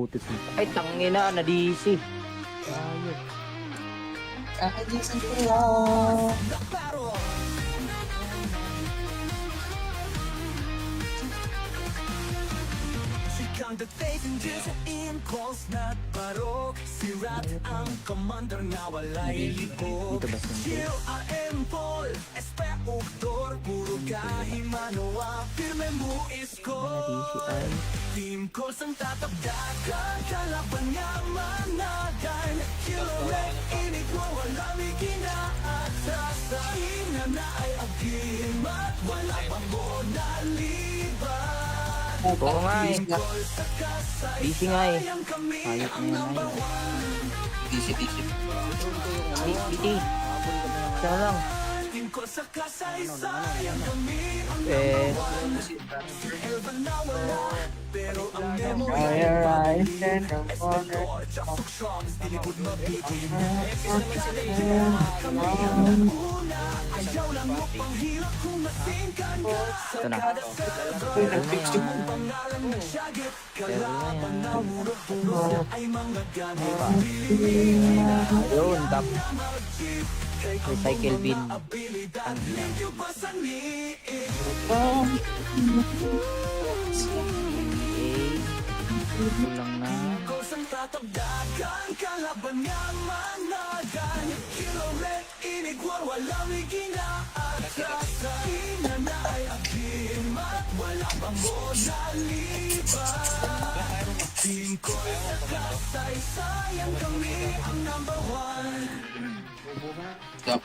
utos mo. Ay, tangina, na-DC. Ayos. Kakagisan ko lang. Dating sa in-calls na barok. Sirat ang commander na walay libog. Chill AM Paul, SP Uktor, puro kahimanoa. Firme mo isko. Team calls ang tatabdagan, kalaban nga managan. Kilo red, inigwa, walang ikinaatasa. Ina na ay agimat, wala pang bonaliban. Oo nga eh. DC nga eh. Ayot na yan ay. DC. PT. Siya lang. Fire eyes and the water. Ito na. Yun, tap. Recycle bin. Kulang na. Tatagdagan, kalaban nga managan. Kilo red, inigwar, walang ikinaatasa. Ina na ay agimat, wala pang bonaliban. Team ko sa kasaysayan, kami ang number one. Stop.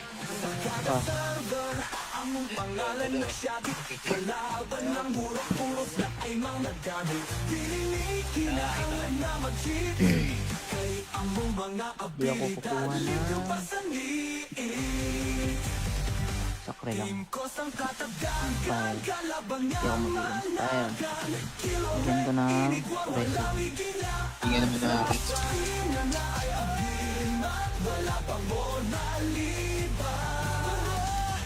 Server, ang pangalan na siyagit. Kalaban ng burok-puros na ay mga gamit. Pilinig, kinailan na mag-cheat. Kay among mga abilidad, liyo pa sa niit. Sakre lang. Team ko sang katagdagan, kalaban nga Hindi ako mag-i-inspire. managan. Kilo Ganda na. inigwar, walang ikinaatasa. Tingnan naman na. Ina na ay agimat, wala pang bonaliban.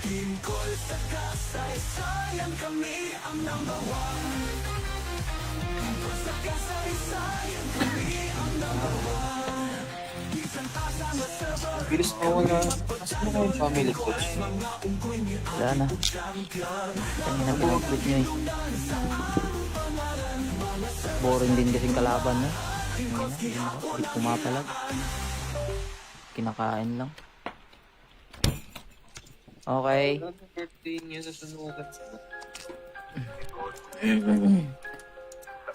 Team Call sa kasaysayan, kami ang number one. Team Call sa kasaysayan, kami ang number one. Isang tasa na server, Bilis na wala. Nasaan na yung family coach? mga unggoy ni Wala na. champion. Kanina pinag-quit nyo eh. Boring din kasing kalaban no? Hindi pumapalag. Kinakain lang. Okay. Birthday niya sa sunugan.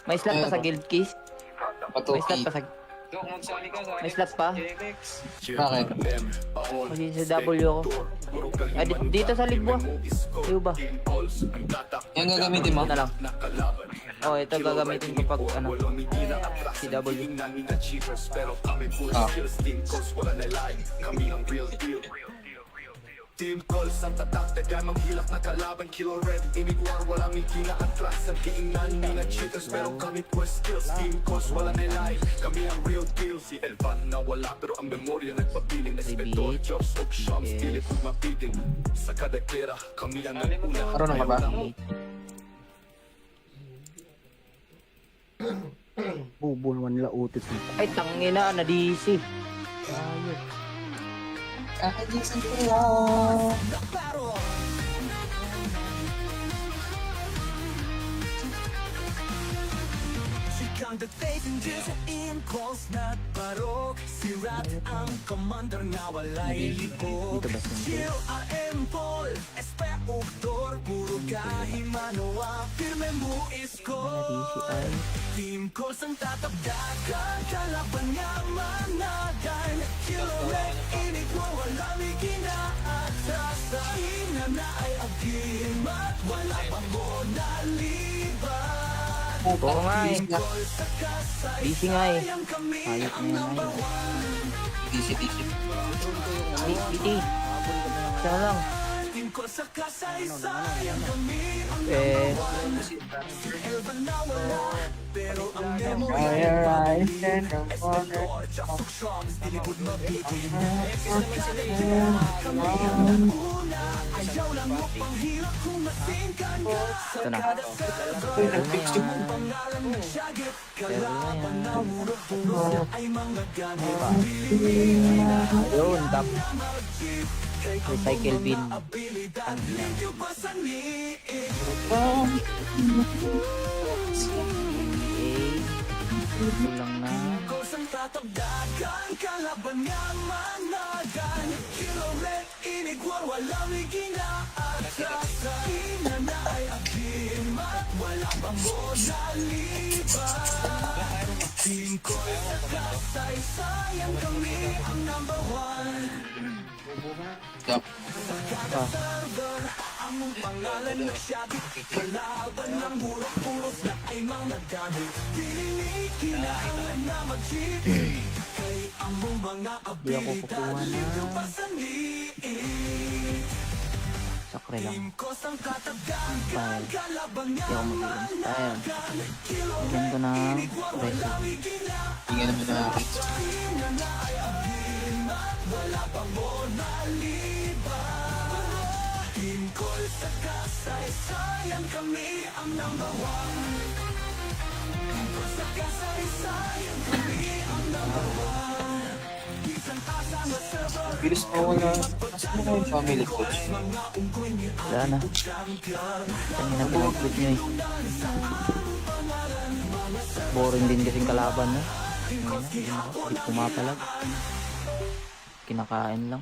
May slot pa sa guild keys? May slot pa sa... Dok, magsali ka sa May slot pa? Bakit? Kasi sa W ako. Ah, dito sa Libwa. Iyo ba? Yung gagamitin mo? Ito na lang. Oh, ito gagamitin ko pag ano. Si W. Ah. Team calls ang tataktagan, manghilak na kalaban. Kilo red, imigwar, walang ikinaatras. Ang kiingnan, mga cheaters, pero kami quest skills. Team calls, wala nilay, kami ang real deal. Si Elvan na wala, pero ang memorya nagpapiling. Inspector, jobs, og shams, pilit mapiting. Sa kada klera, kami ang nanguna. Marunong ka ba? Bubo naman nila utos mo. Ay, tangina, na-DC. Ayos. Kakagisan ko lang. Sikang dating sa in-calls na barok. Sirat ang commander na walay libog. Chill AM Paul, SP Uktor, puro kahimanoa. Firme mo isko. Team calls ang tatabdagan, kalaban nga managan. Kilo red, inigwa, walang ikinaatasa. Ina na ay agimat, wala pang bonaliban. Oo nga eh. Call sa DC nga eh. kasaysayan, kami Ayot ang na yan number ay. one. DC. PT. Siya lang. Team ko sa kasaysayan, kami ang Eh, Elvan na wala, pero ang Fire eyes and the water. Ito na. Uy, nag-fix yung Yun, tap. Recycle bin. Ang ina. Okay. Kulang na. Yup. Ah. Di ako kukuha na. Sakre lang. Style. Di ako mag-iwan style. Bigyan ko ng resin. Tingnan naman na natin. Bilis mo wala. Nasaan mo yung family coach? Wala na. Kanina pinag-quit nyo eh. Boring din kasing kalaban no? Hindi pumapalag. Kinakain lang.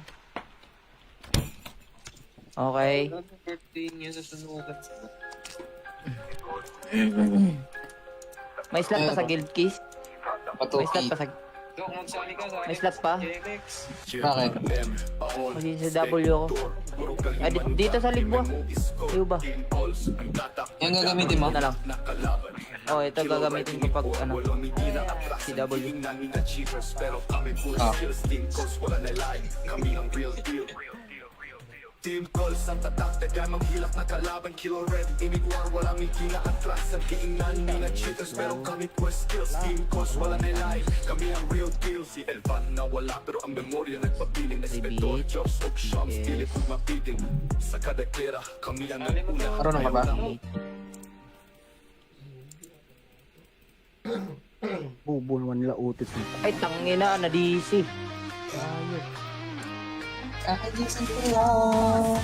Okay. Birthday niya sa sunugan. May slot pa sa guild keys? May slot Patuki. pa sa... May slot pa? Bakit? Mag-CW ako. Ay, dito sa Libwa. Liw ba? Yan gagamitin mo? Ito na lang. Oh, ito gagamitin ko pag ano, CW. Ah. Team calls ang tatak, tagay manghilak na kalaban. Kilo red, imig war, walang hingina atras. Ang diingnan, mga cheaters, pero kami quest skills. Team calls, wala na lie, kami ang real deal. Si Elvan na wala, pero ang memorya nagpapiling. Inspector, jobs, og shams, pilit kung mapiting. Sa kada klera, kami ang naguna. Marunong ka ba? Bubo naman nila utis. Ay, tangina, na-DC. Ayos. Kakajisan ko lang.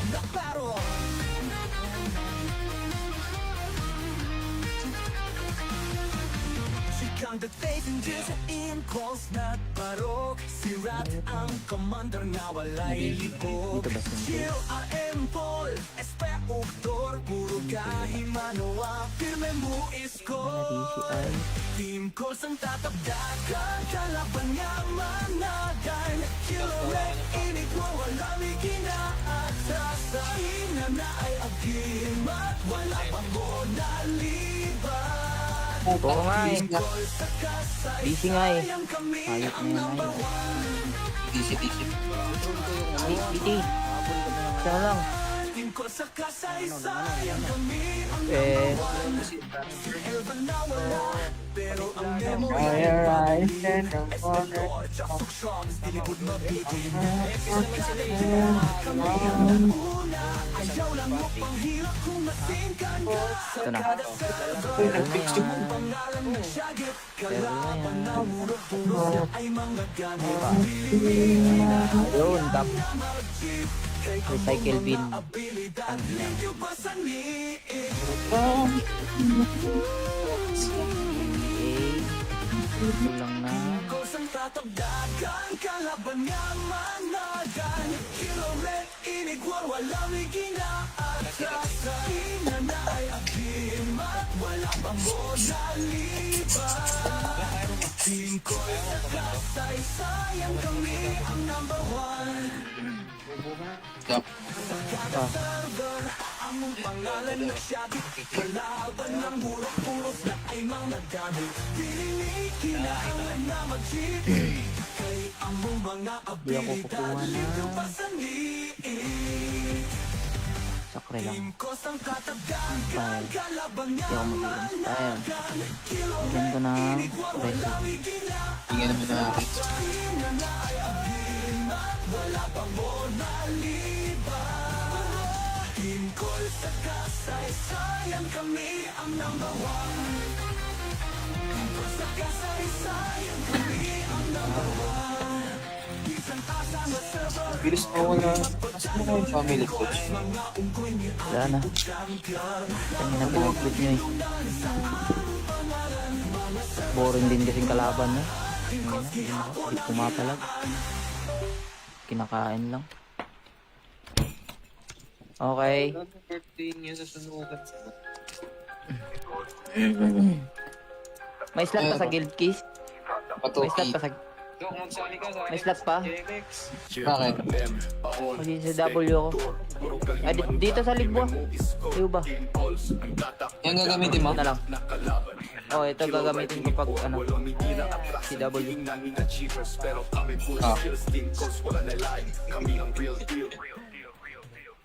Sikang dating sa in-calls na barok. Sirat ang commander nga walay libog. Dito ba simple? Chill AM Paul, SP Uktor, puro kahimanoa. Firme mo isko. Na-DC ay. Team calls ang tatabdakan, kalaban nga managan. Kilo red, init mo, walang ikinaatasan. Ina na ay agimat, wala pang bonaliban. Oo nga eh. DC nga eh. Ayos na yan ay. DC. BT. Siya lang. Fire eyes and the water. Ito na. Uy, nag-fix yung Yun, tap. Recycle bin. Ang ina. Okay. Kulang na. Yup. Ah. Di ako kukuha na. Sakre lang. File. Hindi ako mag-i-install. Bigyan ko ng recipe. Tingnan naman na. Bilis mo wala. Mas mo yung family coach. Wala na. Tangin na pinag-quit nyo eh. Boring din kasing kalaban no? Hindi pumapalag. Kinakain lang. Okay. Birthday niya sa sunugan. May slot pa sa guild keys? May slot pa sa... May slot pa? Bakit? Kasi sa W ako. Ay, dito sa Libwa. Iyo ba? Yan gagamitin mo? Ito na lang. Oh, ito gagamitin ko pag ano. Si W. Ah.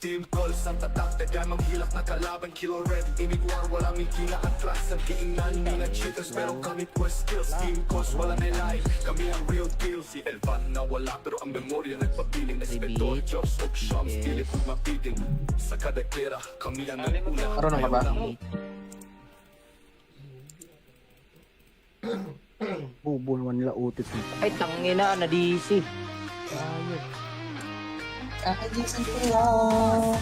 Team calls ang tatak, tagan manghilak na kalaban. Kilo red, imig war, walang hingina atras. Ang kiingnan, mga cheaters, pero kami quest skills. Team calls, wala nilay, kami ang real deal. Si Elvan na wala, pero ang memorya nagpapiling. Espetor, Diyos, og Shams, pilit kong mapiting. Sa kada klera, kami ang nag-una. Marunong ka ba? Bubo naman nila utis. Ay, tangina, na-DC. Ayos. Jason ko lang.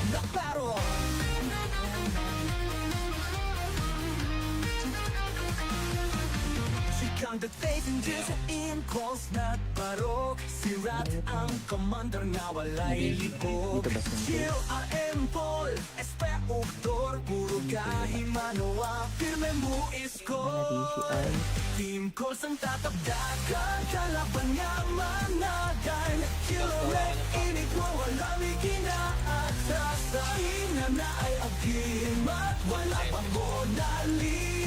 Sikang dating sa in-calls na barok. Sirat ang commander nga walay libog. Dito ba siya? Chill AM Paul, SP Uktor, puro kahimanoa, firme mo isko. Na-DC ay. Team calls ang tatabdagan, kalaban nga managan. Kilo red, inigwa, walang ikinaatras. Sa ina na ay agimat, wala pang bonaliban.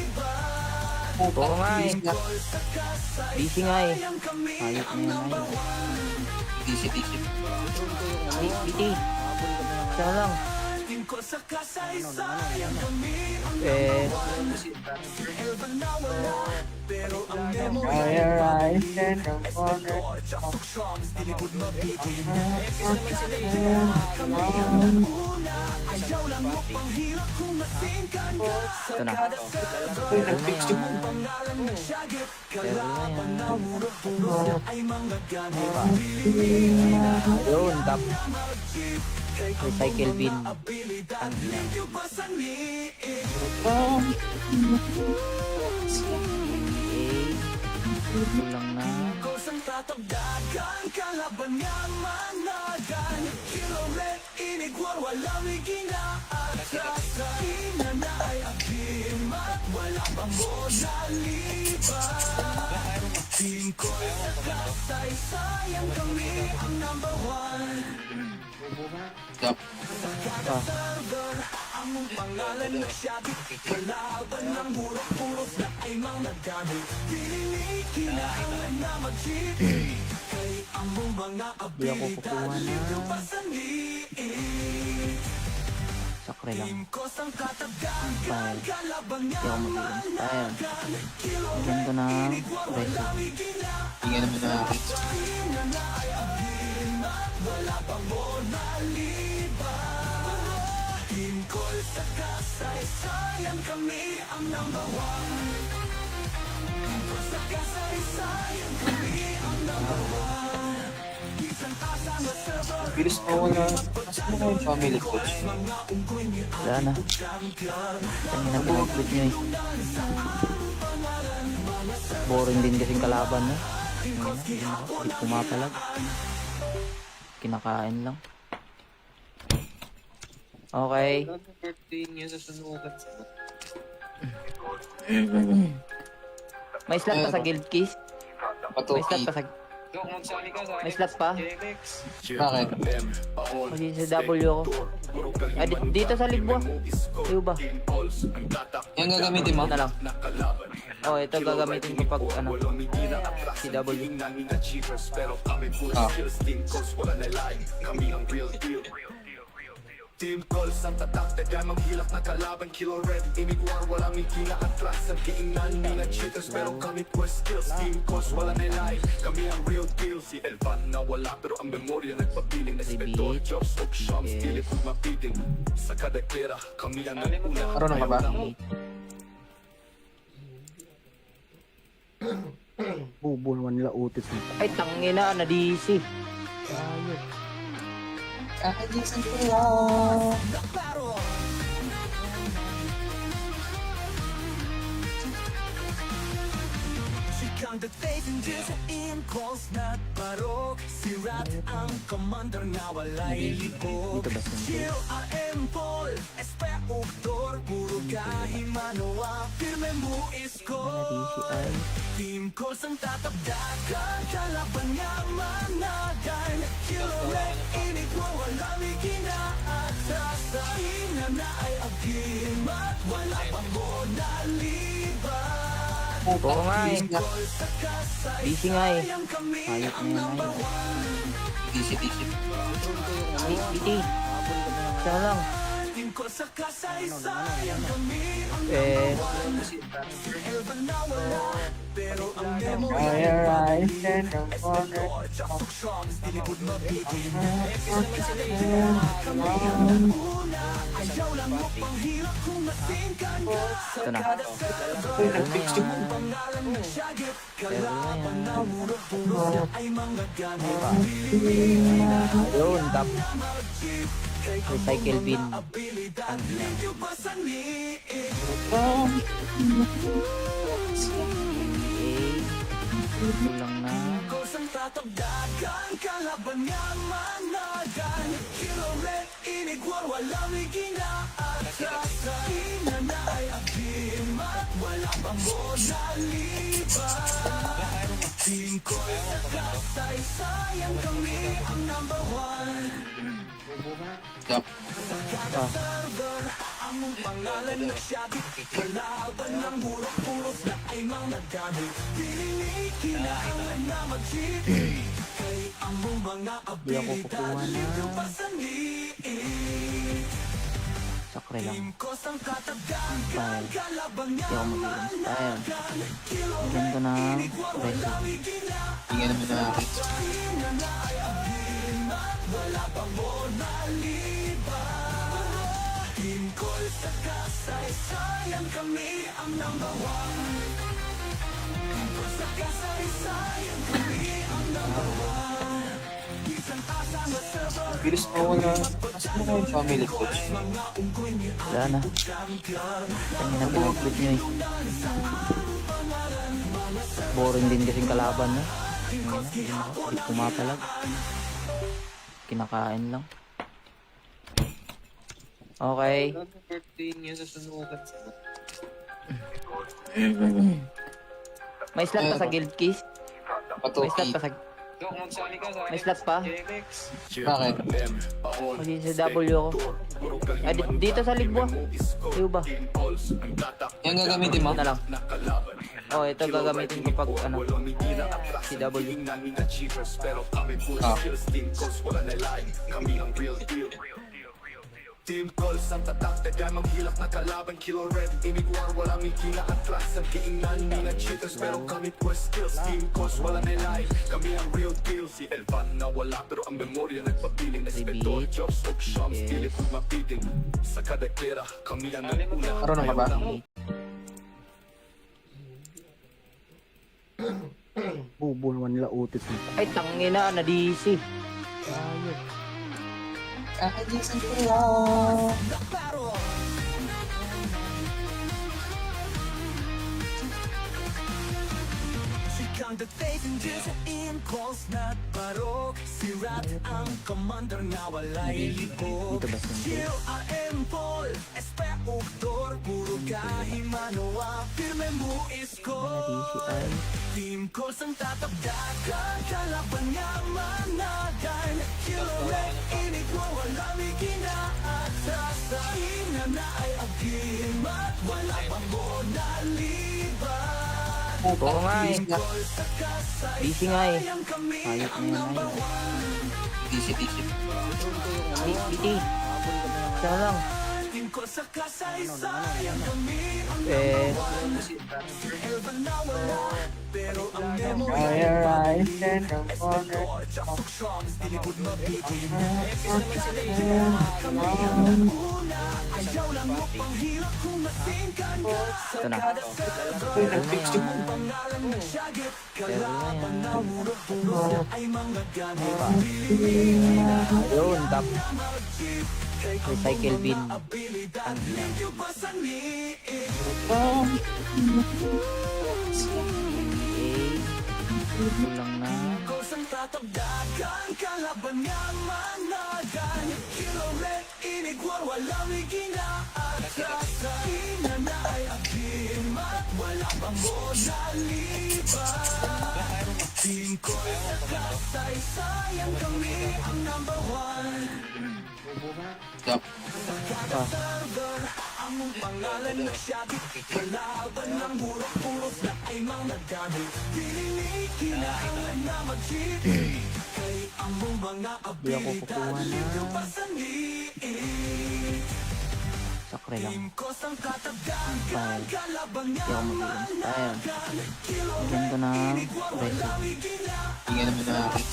Oo nga eh. DC nga eh. Ayos na yan ay. DC. BT. Siya na lang. Ito na. Yun, tap. Recycle bin. Ang ilang. Okay. Kulang na. Kalaban nga managan. Kilo red, inigwar, walang ikinaatras. Sa ina na ay agimat, wala pang bonaliban. Team ko sa kasay-sayang, kami ang number one. Yup. Ang pangalan ng siyabit, kalaban ng burok-purok na ay mga gamit. Pinilikin na ang na mag-cheat. Kay ang mga Di ako kukuha abilidad, na. yung pasaniin. Sakre lang. Team ko sang katagdagan, File. kalaban Hindi nga ako mag-i-install. managan. Kilo Bigyan ko ng inigwar, recipe. walang ikinaatras. Tingnan naman na. Ina na ay agimat, wala pang bonaliban. Team call sa kasay-sayan, kami ang number one. Sa kasay-sayan, kami ang number one. Isang asa na server, Bilis mo wala. Mas mo yung family coach. mga unggoy ni Wala na. champion. Tangin na pinag-quit nyo eh. Boring din kasing kalaban no? Hindi pumapalag. Kinakain lang. Okay. Birthday niya sa sunugan. May slot pa sa guild keys? May slot pa sa... May slot pa? Bakit? Kasi sa W ako. Ay, dito sa Libwa. Iyo ba? Yan gagamitin mo? Ito na lang. Oh, ito gagamitin ko pag ano. Si W. Ah. Team calls ang tatak, tadyamang hilak na kalaban. Kilo red, imig war, walang ikina atras. Ang kiingnan, mga cheaters, pero kami quest skills. Team calls, wala nilay, kami ang real deal. Si Elvan na wala, pero ang memorya nagpapiling. Espetor, Jobs, og Shams, pilit kong mapiting. Sa kada klera, kami ang naguna. Marunong ka ba? Bubo naman nila utis mo. Ay, tangina, na-DC. Ayos. Kakagising ko lang. Sikang dating din sa in-calls na parok. Sirat ang commander na walay libog. Dito ba siya? Chill, RM Paul, SP Uktor, puro kahimanawa. Firme mo isko. Na-DC ay. Team calls ang tatabdakan, kalaban nga managan. Kilo red, inigwa, walang ikinaatasa. Ina na ay agimat, wala pang monaliban. Oo nga eh. DC nga eh. Sayang kami Hayop ang na yan number ngayon. one. Disi. PT. Siya lang. Team calls sa kasaysayan, kami ang Eh, Elvan na wala, pero ang memory Ay, ay ay, pabilin. ay, Espetor, Jackson Shams, dilikod mabitin. Kami ang una, ayaw lang mo pang hirap kung masingkan ka. Sa Ito na. kada server, ang pangalan ng syagit. Kalaban na murot-puro ay mga gamit. yun, tap. Recycle bin. Abilidad, limpyo pa sa niig. Okay. Kulang na. Kusang tatabdagan, kalaban nga managan. Kilo red, inigwar, walang ikinaatasa. Ina na ay agimat, wala pang monaliban. Team ko sa kasaysayan, kami ang number one. Yup. Server, ang pangalan ng syabit. Kalaban ng burok-puros na ay mga gamit. Kailangan na mag-cheat. Kay ang mga Di ako kukuha abilidad, na. limpyo pa sa niig. Sakre lang. Team ko sang katagdagan, Style. kalaban Di nga ako mag-iwan style. managan. Kilo Bigyan ko ng inigwar, resin. walang ikinaatasa. Tingnan naman natin. Ina na ay agimat, wala pang monaliban. Team call sa kasaysayan, kami ang number one. Team call sa kasaysayan, kami ang number one. Isang asa na server, Bilis mo wala. Nasaan mo yung family coach? mga unggoy ni Wala na. champion. Tangina, pinag-click nyo eh. Boring din kasing kalaban no? Hindi pumapalag. Kinakain lang. Okay. Birthday niya sa sunugan. May slot pa sa guild keys? May slot Patuki. pa sa... Dok, magsali ka sa May slot pa? Bakit? Kasi sa W ako. Ah, dito sa Libwa. Iyo ba? Yung gagamitin mo? Ito na lang. Oh, ito gagamitin ko pag ano. Si W. Ah. Team calls ang tatak, tadyamang hilak na kalaban. Kilo red, imig war, walang ikina atras. Ang kiingnan, mga cheaters, pero kami quest skills. Team calls, wala nilay, kami ang real deal. Si Elvan na wala, pero ang memorya nagpapiling. Espetor, Jobs, og Shams, pilit kong mapiting. Sa kada klera, kami ang naguna. Marunong ka ba? Bubo naman nila utis mo. Ay, tangina, na-DC. Ayos. Kakagising ko lang. Sikang dating din sa in-calls na parok. Sirat ang commander na walay libog. Dito ba siya? Chill, RM Paul, SP Uktor, puro kahimanawa. Firme mo isko. Na-DC ay. Team calls ang tatabdakan, kalaban nga managan. Kilo red, inigwa, walang ikinaatasa. Ina na ay agimat, wala pang monaliban. Oo nga eh. Call sa DC nga eh. kasaysayan, kami Hayop ang na yan number ngayon. one. Disi. PT. Siya lang. Eh, Fire eyes and the water. ito na. Uy, nag-fix yung Yun, tap. Recycle bin. Ang ina. Okay. Kulang na. Yup. Ah, di ako kukuha na. Sakre lang. Style. Di ako mag-iing style. Bigyan ko ng resin. Tingnan naman na akin.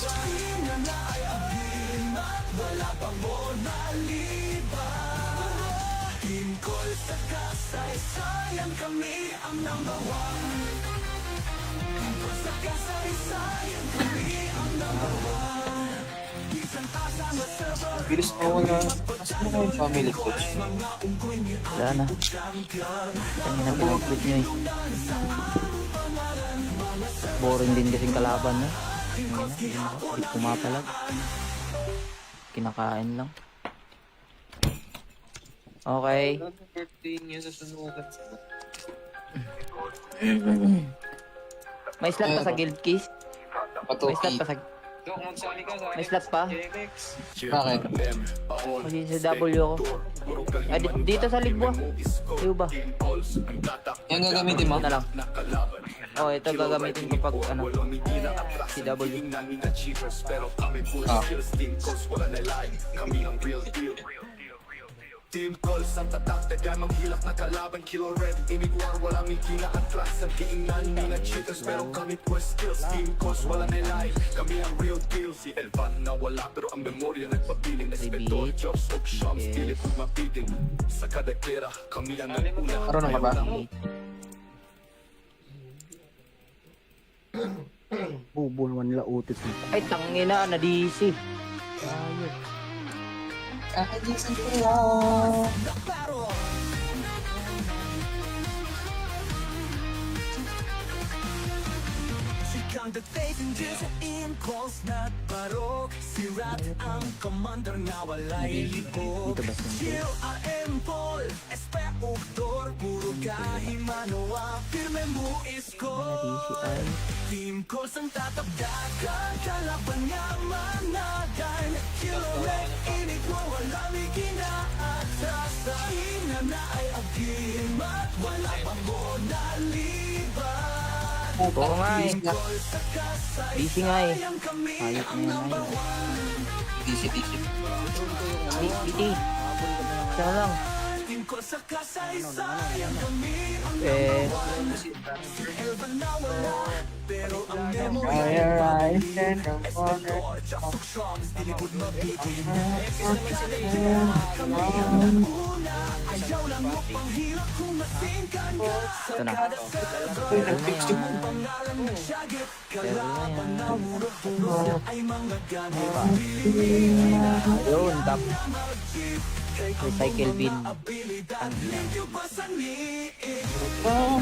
Bilis mo na. Asan mo yung family coach? Wala na. Kanya na pinag-quit nyo eh. Boring din kasing kalaban na. Hindi pumapalag. Kinakain lang. Okay. Birthday niya sa sunugan. May slot pa sa guild keys? May slot pa sa... May slot pa? Bakit? Kasi sa W ako. Ay, dito sa Libwa. Iyo ba? Yan gagamitin mo? Ito na lang. Oh, ito gagamitin ko pag ano. Si W. Ah. Team calls ang tatak, tagamang hilak na kalaban. Kilo red, imig war, walang ikina atras. Ang kiingnan, mga cheaters, pero kami quest skills. Team calls, wala nilay, kami ang real deal. Si Elvan na wala, pero ang memorya nagpapiling. Espetor, Jobs, og Shams, pilit kung mapiting. Sa kada klera, kami ang naguna. Marunong ka ba? Bubo naman nila utis mo. Ay, tangina na DC. Ayos. Kakajisan ko lang. Sikang dating sa in-calls na barok. Sirat ang commander na walay libog. Dito ba simple? Chill AM Paul, SP Uktor, puro kahimanoa. Firme mo isko. DCI. Team calls ang tatabdakan, kalaban nga managan. Kilo red, init mo, walang ikinaatras. Sa ina na ay agim at wala pang monaliban. Oo nga eh. DC nga eh. Hayop na yan ay. DC. DC. Siya lang. Eh, Fire eyes and the water. ito na. Uy, nag-fix yung Yun, tap. Recycle bin. Ang ina. Okay.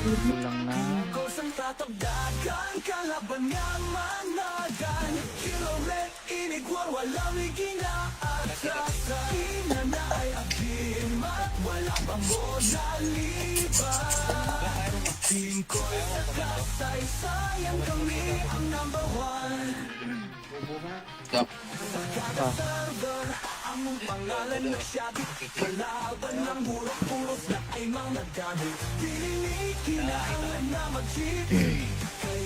Kulang na. Kalaban nga managan. Kilo red, inig war, walang ikinaatras. Sa ina na ay agim at wala pang monaliban. Team ko sa kasaysayan, kami ang number one. Yup. Ah, Ang pangalan na siyabit, kalaban ng burok-puros na ay mga gamit. Pininikinailan na mag-cheat. Kay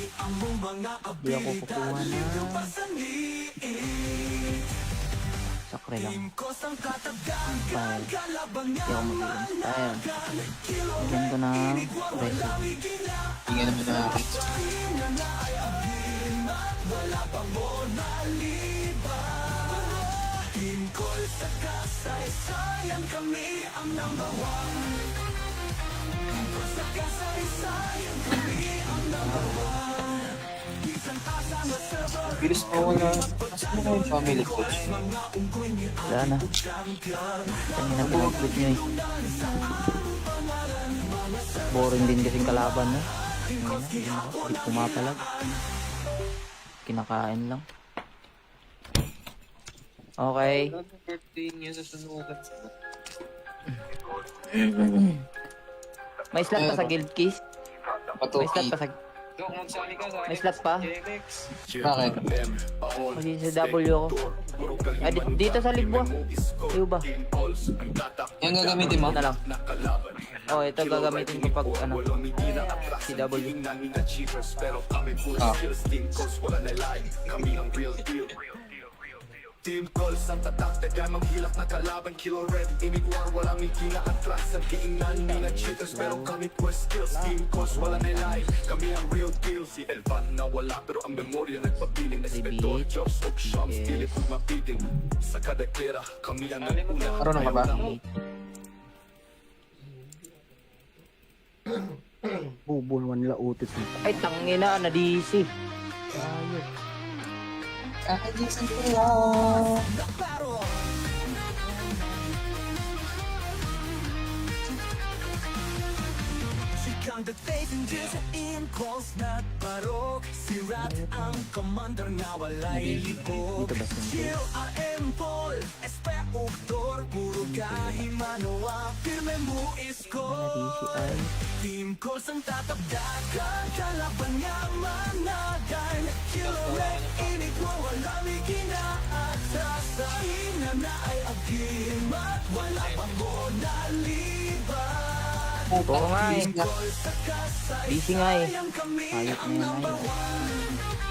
Di ako kukuha na. Sakre lang. Fire. Di ako mag-i-inspire. Bigyan ko ng reso. Tingnan naman na akin. Bilis mo wala. Nasaan na yung family coach? Wala na. Tangin na pinag-quit nyo eh. Boring din kasing kalaban no? Hindi pumapalag. Kinakain lang. Okay. Birthday niya sa sunugan. May slot pa sa guild keys? May slot pa sa... May slot pa? Bakit? Kasi sa W ako. Ay, dito sa Ligbo. Iyo ba? Yung gagamitin mo? Ito na lang. Oh, ito gagamitin ko pag ano. Si W. Ah. Team calls ang tatak, taga manghilak na kalaban. Kilo red, imig war, walang ikinga atras. Ang kiingnan, mga cheaters, pero kami quest skills. Team calls, wala nilay, kami ang real deal. Si Elvan na wala, pero ang memorya nagpapiling. Espetor, Jobs, og Shams, pilit kong mapiting. Sa kada klera, kami ang nag-una. Marunong ka ba? Bubo naman nila utit nito. Ay, tangina, na-DC. Ayos. Kakalisan ko lang. Sikang dating din sa in-calls na barok. Si Rat ang commander na walay libog. Dito ba siya? Chill AM Paul, SP Uktor, puro kahimanoa, firme mo isko. Na-DC ay. Team calls ang tatabdagan, kalaban nga managan. Kilo red, init mo, walang ikinaatras. Sa ina na ay agimat, wala pang bonaliban. Oo nga eh. DC nga eh. Ayot na yan ay.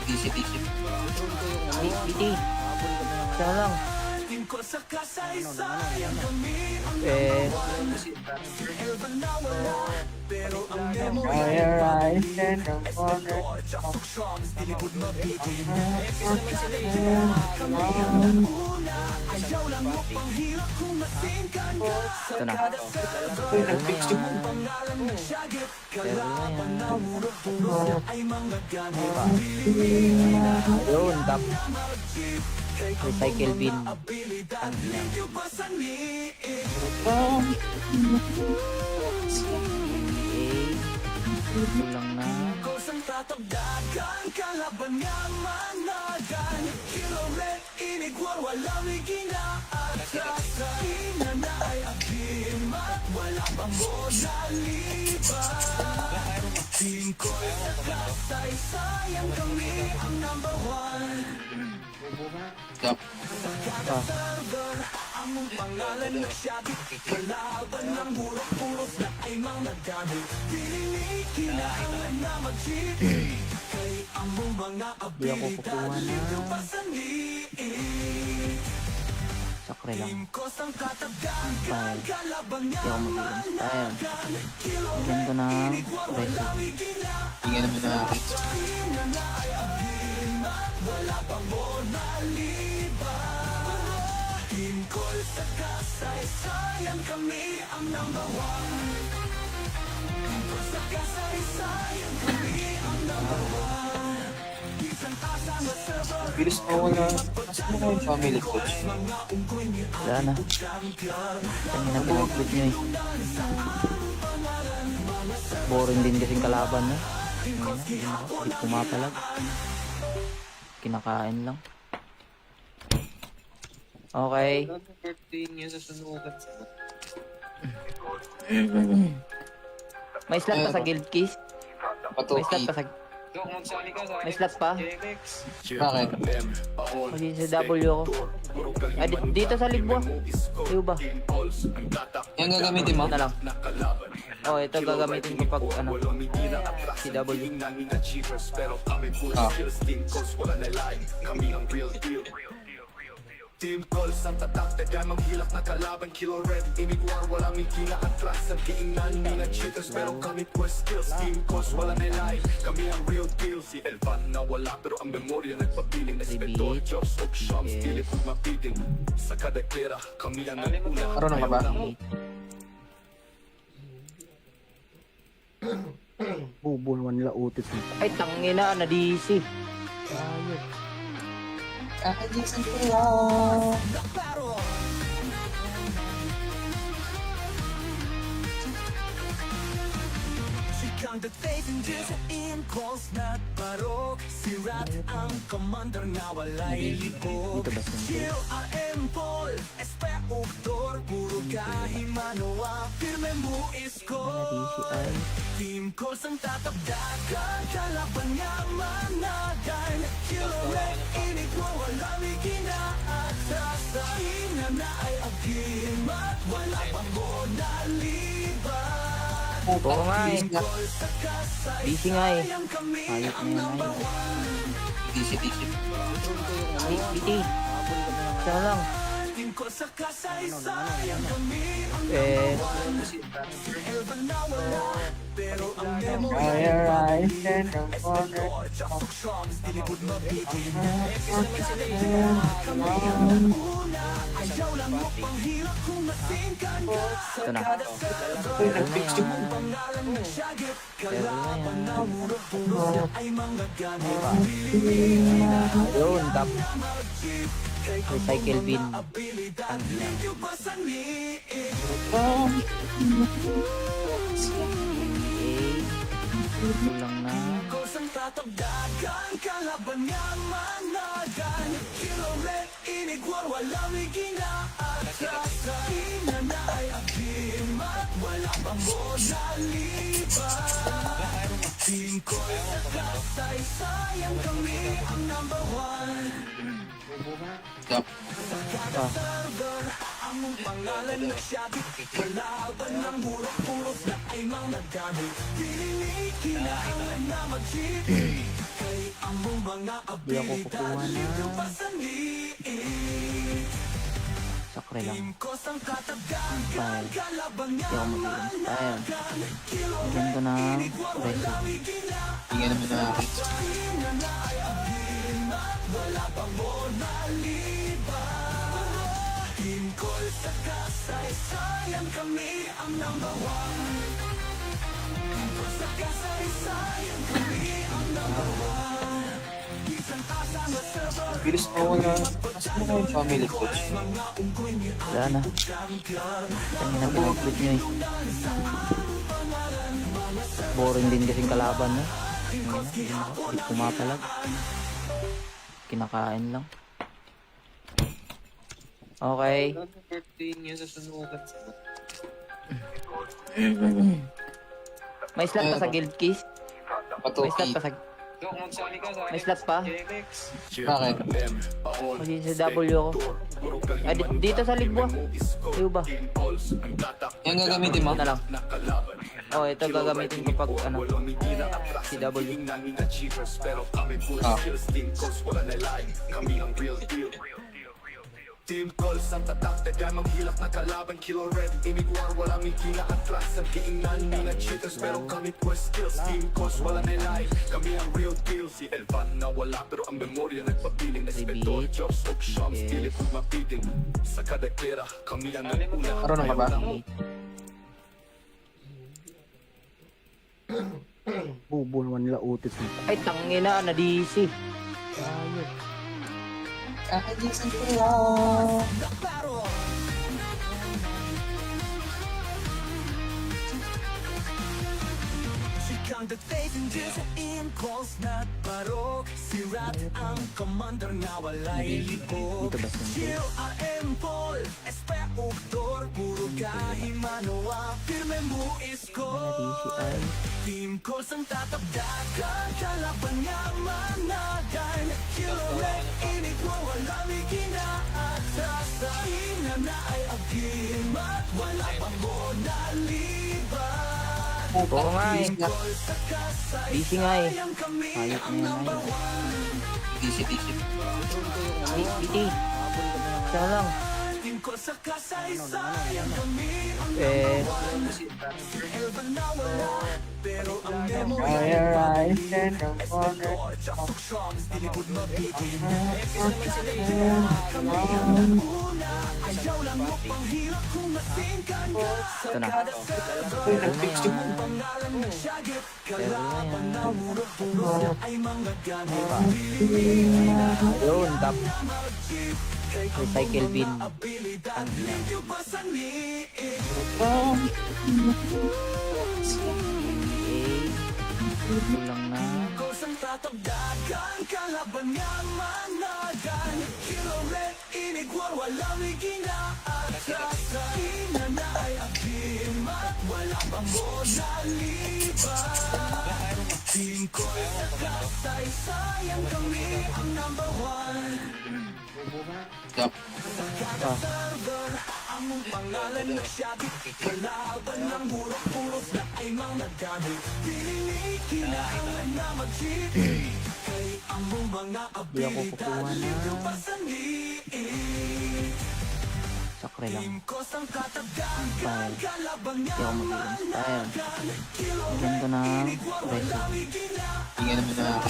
DC. PT. Siya na lang. Fire rise and the water. Ito na. Uy, nag-fix yung Yun, tap. Recycle bin. Okay. Kulang na. Tatagdagan, kalaban nga managan. Kilo red, inigwar, walang ikinaatras. Sa ina na ay agimat, wala pang bonaliban. Team ko sa kasaysayan, kami ang number one. Yup. Ang pangalan ng syagit, kalaban ng burok-burok na ay mga gamit. Piling kinailan na mag-chip. Kay among mga Di ako kukuha abilidad, na. pasaniin. Sakre lang. Team ko sang katagdagan, Fire. kalaban Di nga ako mag-i-inspire. managan. Kilo Bigyan ko ng inigwar, reso. walang ikinaatras. Tingnan naman na akin. Sa ina na ay agimat, wala pang bonaliban. Team call sa kasaysayan, kami ang number one. Sa kasaysayan, kami ang number one. Isang tasa na server, Bilis mo wala. Nasaan na yung family coach? Wala na. Tangin na pinag-quit nyo eh. Boring din kasing kalaban no? Hindi pumapalag. Kinakain lang. Okay. Birthday niya sa sunugan. May slot pa sa guild keys? May slot Patuki. pa sa... May slot pa? Bakit? Kasi sa W ako. Ay, dito sa Ligbo. Iyo ba? Yung gagamitin mo? Ito na lang. Oh, ito gagamitin ko pag ano, CW. Ah. Team calls ang tatak, tagay manghilak na kalaban. Kilo red, imig war, wala may kina atras. Ang kiingnan, mga cheaters, pero kami quest skills. Team calls, wala nilay, kami ang real deal. Si Elvan na wala, pero ang memorya nagpapiling. Espetor, Jobs, og Shams, pilit kong mapiting. Sa kada klera, kami ang naguna. Marunong ka ba? Bubo naman nila utis nito. Ay, tangina, na-DC. Ayok. Kakajisan ko lang. Sikang dating din sa in-calls na parok. Sirat ang commander nga walay libog. Dito ba siya? Chill AM Paul, SP Uktor, puro kahimanoa, firme mo isko. Na-DC ay. Team calls ang tatabdakan, kalaban nga managan. Kilo red, inigwa, wala may kinaatrasahin. Na na ay agimat, wala pang bonaliban. Oo nga eh. Call sa kasay, DC nga eh. sayang kami Ayok ang na number yun. one. DC. BT. Siya lang. Team call sa kasay, sayang kami ang Eh, Elvan na wala, pero ang memory Fire eyes and the water. Ayaw lang mo pang hirap kung masingkan ka sa ito na. kada Uy, nag-fix yung pangalan ng syagit. Pero Kalaban na yan. murot puros ay mga gamit. Yun, tap. Recycle bin. Abilidad, limpyo pa sa liit. Okay. Kulang na. Kusang tatabdagan, kalaban nga managan. Kilo red, inigwar, walang iginaatrasan. Ina na ay agimat, wala pang bonaliban. Team ko sa kasay, sayang kami ang number one. Yup. Ah, Server, ang mong pangalan nagsabit. Kalaban ng murok-puros na ay mga gamit. Pinili, kinailan na mag-cheat. Kay ang mong mga Di ako kukuha abilidad, na. limpyo pa sa liit. sakre lang. Team ko sang katabdagan, Style. kalaban nga Hindi ako mag-ilang style. managan. Kilo Bigyan ko ng inigwar, resin. walang iginaatrasan. Hindi naman nakakit. Ina na ay agimat, wala pang bonaliban. Team call sa kasay, sayang kami ang number one. Team call sa kasay, sayang kami ang number one. Isang asa na server, Bilis mo wala. Nasa mo kayo family coach? mga unggoy ni Wala na. champion. Kanya na pinag-quit nyo eh. Boring din kasing kalaban no? Hindi pumapalag. Kinakain lang. Okay. Birthday niya sa sunugan. May slot pa sa guild keys? May slot Patuki. pa sa... Dok, magsali ka sa May slot pa? Bakit? Kasi sa W ako. Ay, dito sa Libwa. Libo ba? Yung gagamitin mo? Ito na lang. Oh, ito gagamitin ko pag ano, CW. Ah. Team calls ang tatak, tagay manghilak na kalaban. Kilo red, imig war, wala may kinaatras. Ang kiingnan, mga cheaters, pero kami quest skills. Team calls, wala nilay, kami ang real deal. Si Elvan na wala, pero ang memorya nagpapiling. Espetor, Jobs, og Shams, pilit kong mapiting. Sa kada klera, kami ang naguna. Marunong ka ba? Bubo naman nila utis nito. Ay, tangina, na-DC. Ayok. Kakajisan ko lang. Sikang dating din sa in-calls na parok. Sirat ang commander nga walay libog. Dito ba siya? Chill AM Paul, SP Uktor, puro kahimanoa, firme mo isko. Na-DC ay. Team calls ang tatabdakan, kalaban nga managan. Kilo red, inigwa, wala may kinaatrasan. Ina na ay agimat, wala pang bonaliban. Oo nga eh. Busy nga eh. Hayop na yan ay. Busy. Busy. Siya lang. Eh, ito na. Level na yan. Yun, tap. Recycle bin. Okay. Ito lang na. Yup. Ah. Di ako kukuha na. Sakre lang. File. Di ako mag-i-inspire. Bigyan ko ng resin. Tingnan naman na.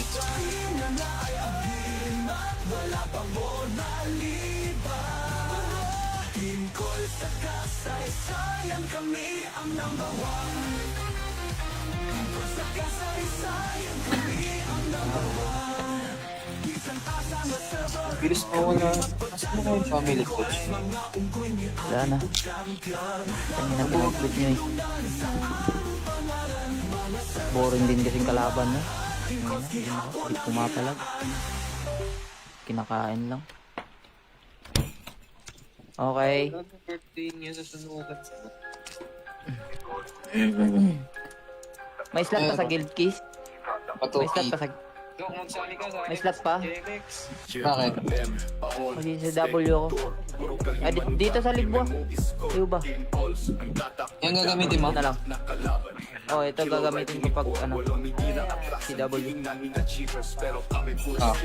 Bilis mo na. Mas mo yung family coach. Wala na. Kanya na pinag-quit nyo eh. Boring din kasing kalaban no? Hindi pumapalag. Kinakain lang. Okay. Birthday niya sa sunugan. May slot pa sa guild keys? May slot pa sa... May slot pa? Bakit? Kasi sa W ako. Ah, dito sa Ligbo. Iyo ba? Yung gagamitin mo? Ito na lang. Oh, ito gagamitin ko pag ano. Si W. Ah.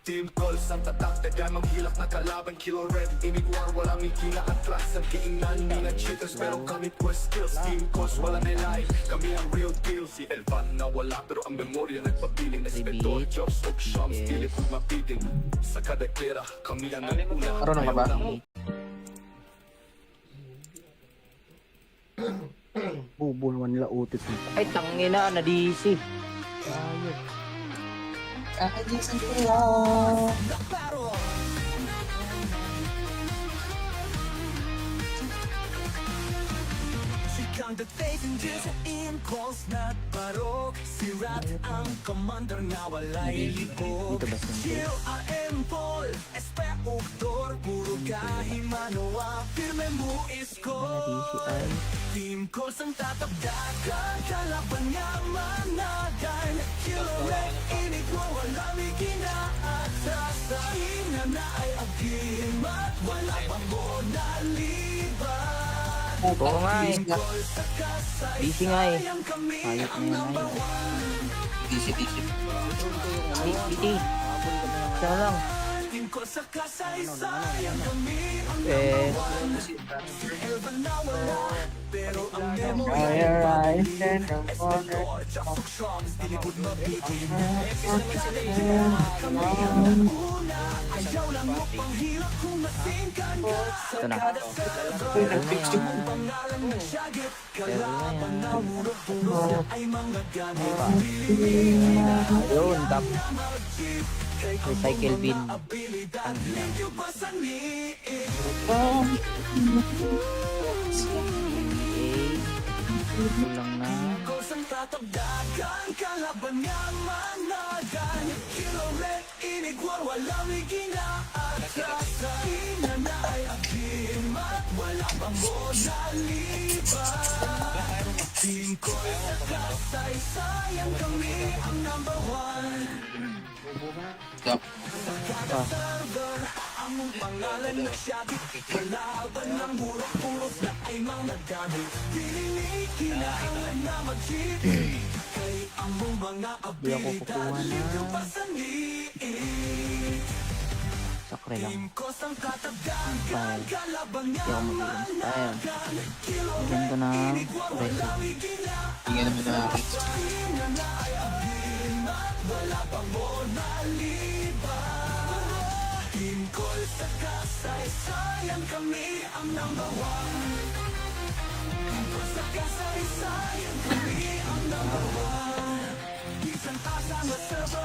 Team Calls ang tatak, tagan maghilak na kalaban. Kilo red, inigwar, walang ikina atras. Ang kiingnan, mga cheaters, pero kami quest skills. Team Calls, wala nilay, kami ang real deal. Si Elvan na wala, pero ang memorya nagpapiling. Espetor, Jobs, og Shams, pilit kong mapiting. Sa kada klera, kami ang naguna. Marunong ka ba? Bubo naman nila utit mo. Ay, tangina na DC. Ayos. Kakagisan ko lang. Sikang dating din sa in-calls na barok. Si Rat ang commander na walay libog. Dito ba simple? Chill AM Paul, SP Uktor, puro kahimanoa. Firme mo isko. DCI. Team Calls ang tatabdagan, kalaban nga managan. Kilo red, inigwa, walang ikinaatras. Sa ina na ay agim at wala pang bonaliban. Oo nga eh. Busy nga eh. Hayop na yan ay. Busy. Busy. Siya lang. Eh, ito na. Level na yan. Yun, tap. Recycle bin. Okay. Ito lang na. Kalaban nga managan. Kilo red, inigwar, walang ikinaatras. Sa ina na ay agim at wala pang bonaliban. Team ko sa kasaysayan, kami ang number one. Yup. Ah. Di ako kukuha na. Sakre lang. File. Di ako mag-ilim. Ayan. Bigyan ko ng reso. Hindi nga naman nakakita.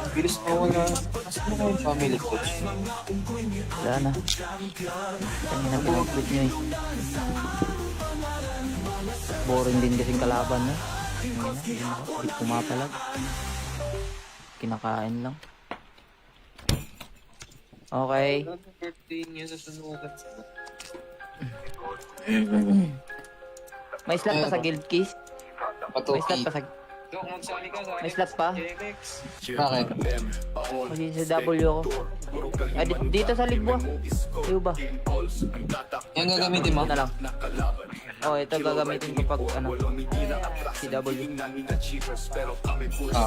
Bilis mo na. Kasi mo yung family coach. Wala na. Tangin na pinag-quit nyo eh. Boring din kasing kalaban no? Hindi pumapalag. Kinakain lang. Okay. Birthday niya sa sunugan. May slot pa sa guild keys? May slot pa sa... May slot pa? Bakit? Kasi sa W ko. Ah, dito sa Libwa. Iyo ba? Yung gagamitin mo? Na lang. Oh, ito gagamitin ko pag ano. Si W. Ah.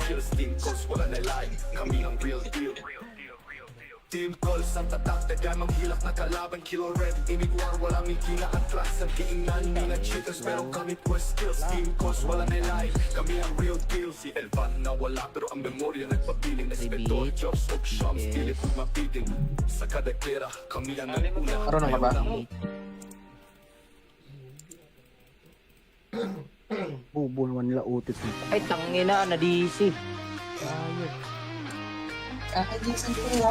Team calls ang tatak, tagang hilak na kalaban. Kilo red, imig war, walang ikina atras. Ang kiingnan, mga cheaters, pero kami quest skills. Team calls, wala nilay, kami ang real deal. Si Elvan na wala, pero ang memorya nagpapiling. Espetor, Jobs, of Shams, pilit mapiting. Sa kada klera, kami ang naguna. Marunong ka ba? Bubo naman nila utis mo. Ay, tangina na DC. Ayos. Jason Kuya.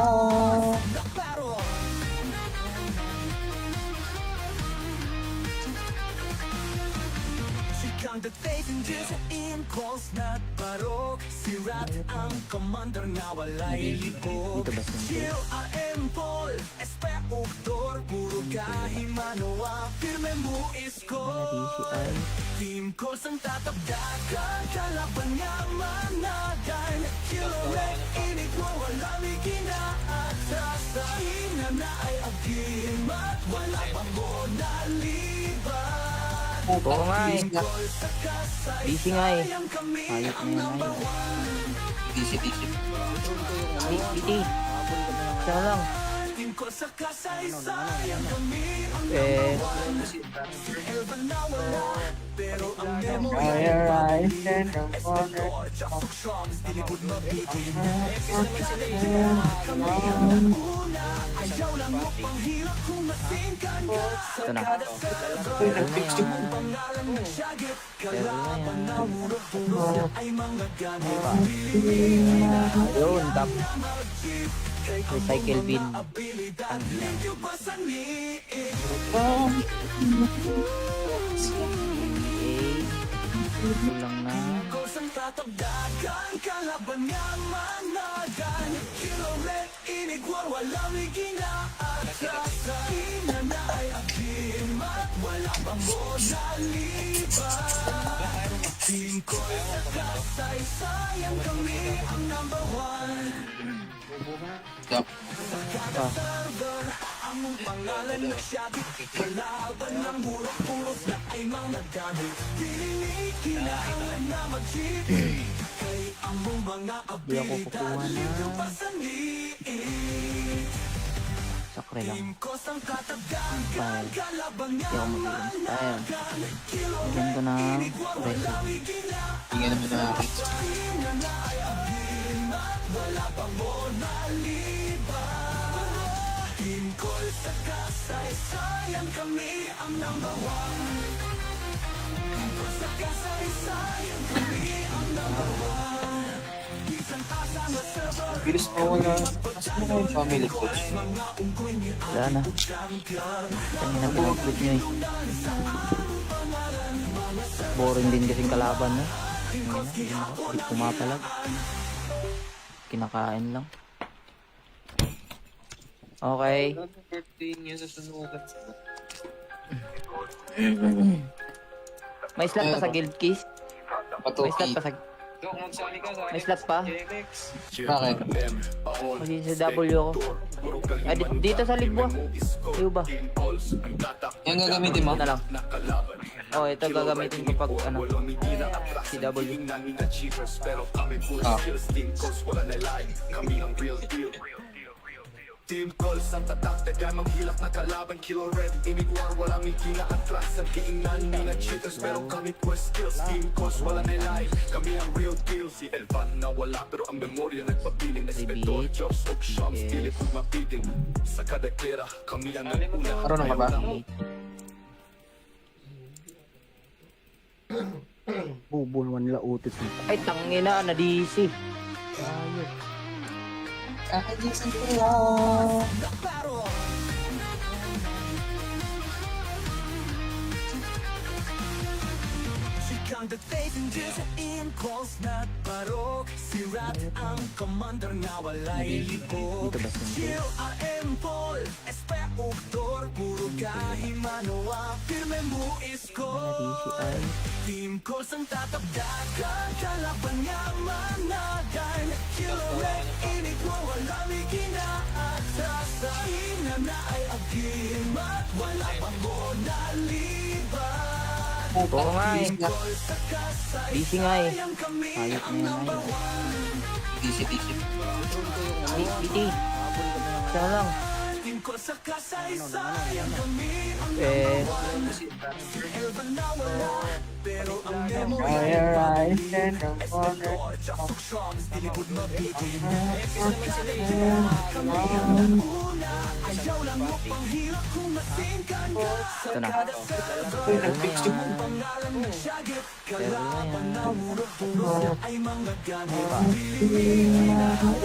Ang dating sa in-calls na barok. Si Rat ang commander na walay libog. Dito ba siya? Chill AM Paul, SP Uktor, puro kahimanawa. Firme mo isko. DCI. Team calls ang tatabdagan, kalaban niya managan. Killer red, inigwa, walang ikinaatasa. Ina na ay agimat, wala pang monaliban. Oo nga eh. DC nga eh. Hayop na yan ay. DC. PT. Siya na lang. Eh. Ito na. Yun, tap. Recycle bin. Okay. Kulang na. Kalaban niya managan. Kilo red, inigwar, walang ikinaatasa. Ina na ay agimat, wala pang monaliban. Team ko sa kasaysayan, kami ang number one. Yup. Ang pangalan na siyagi, kalaban ng burok-puros na ay mga gamit. Pininig, kinailan na mag-cheat. Kay ang mga Di ako kukuha na. pasaniin. Sakre lang. Team ko sang katagdagan, File. kalaban Di niya ako mag-ilim. Ayan. Kilo Bigyan ko ng reso. Hindi nga naman nakakita. wala pang monaliban. Team call sa kasaysayan, kami ang number one. Sa kasaysayan, kami ang number one. Isang asa na server, Bilis mo na. Kasi mo yung family coach. mga ungkoy ni Wala na. champion. Tangin na pinag-quit nyo eh. Boring din kasing kalaban no? Hindi pumapalag. Kinakain lang. Okay. Birthday niya sa sunugan. May slot pa sa guild keys? May slot pa sa... May slot pa? Bakit? Kasi sa W ako. Ah, dito sa Libwa. Iyo ba? Yung gagamitin mo? Ito na lang. Oh, ito gagamitin ko pag ano. Si W. Ah. Team calls ang tatak, tagay manghilak na kalaban. Kilo red, imig war, walang hingina at class. Ang kiingnan, mga cheaters, pero kami quest skills. Team calls, wala na life, kami ang real deal. Si Elvan na wala, pero ang memorya nagpapiling. Espetor, Jobs, og Shams, pilit pag mapiting. Sa kada klera, kami ang naguna. Marunong ka ba? Bubo naman nila utis mo. Ay, tangina, na-DC. Ayos. Kakajisan ko lang. Conduct passengers in calls not barok. Sirat ang commander nga walay libog. Dito ba siya? CLRM Paul, SP Uktor, puro kahimanoa, firme mo isko. Na-DC ay. Team calls ang tatabdakan, kalaban nga managan. Kilo red, init mo walang ikinaatasahin na na ay agimat, wala pang mo naliban. Oo nga eh. DC nga eh. Ayot na yun ay. Isip-isip. PT. Siya lang. Fire eyes and the water. Ito na. Uy, nag-fix yung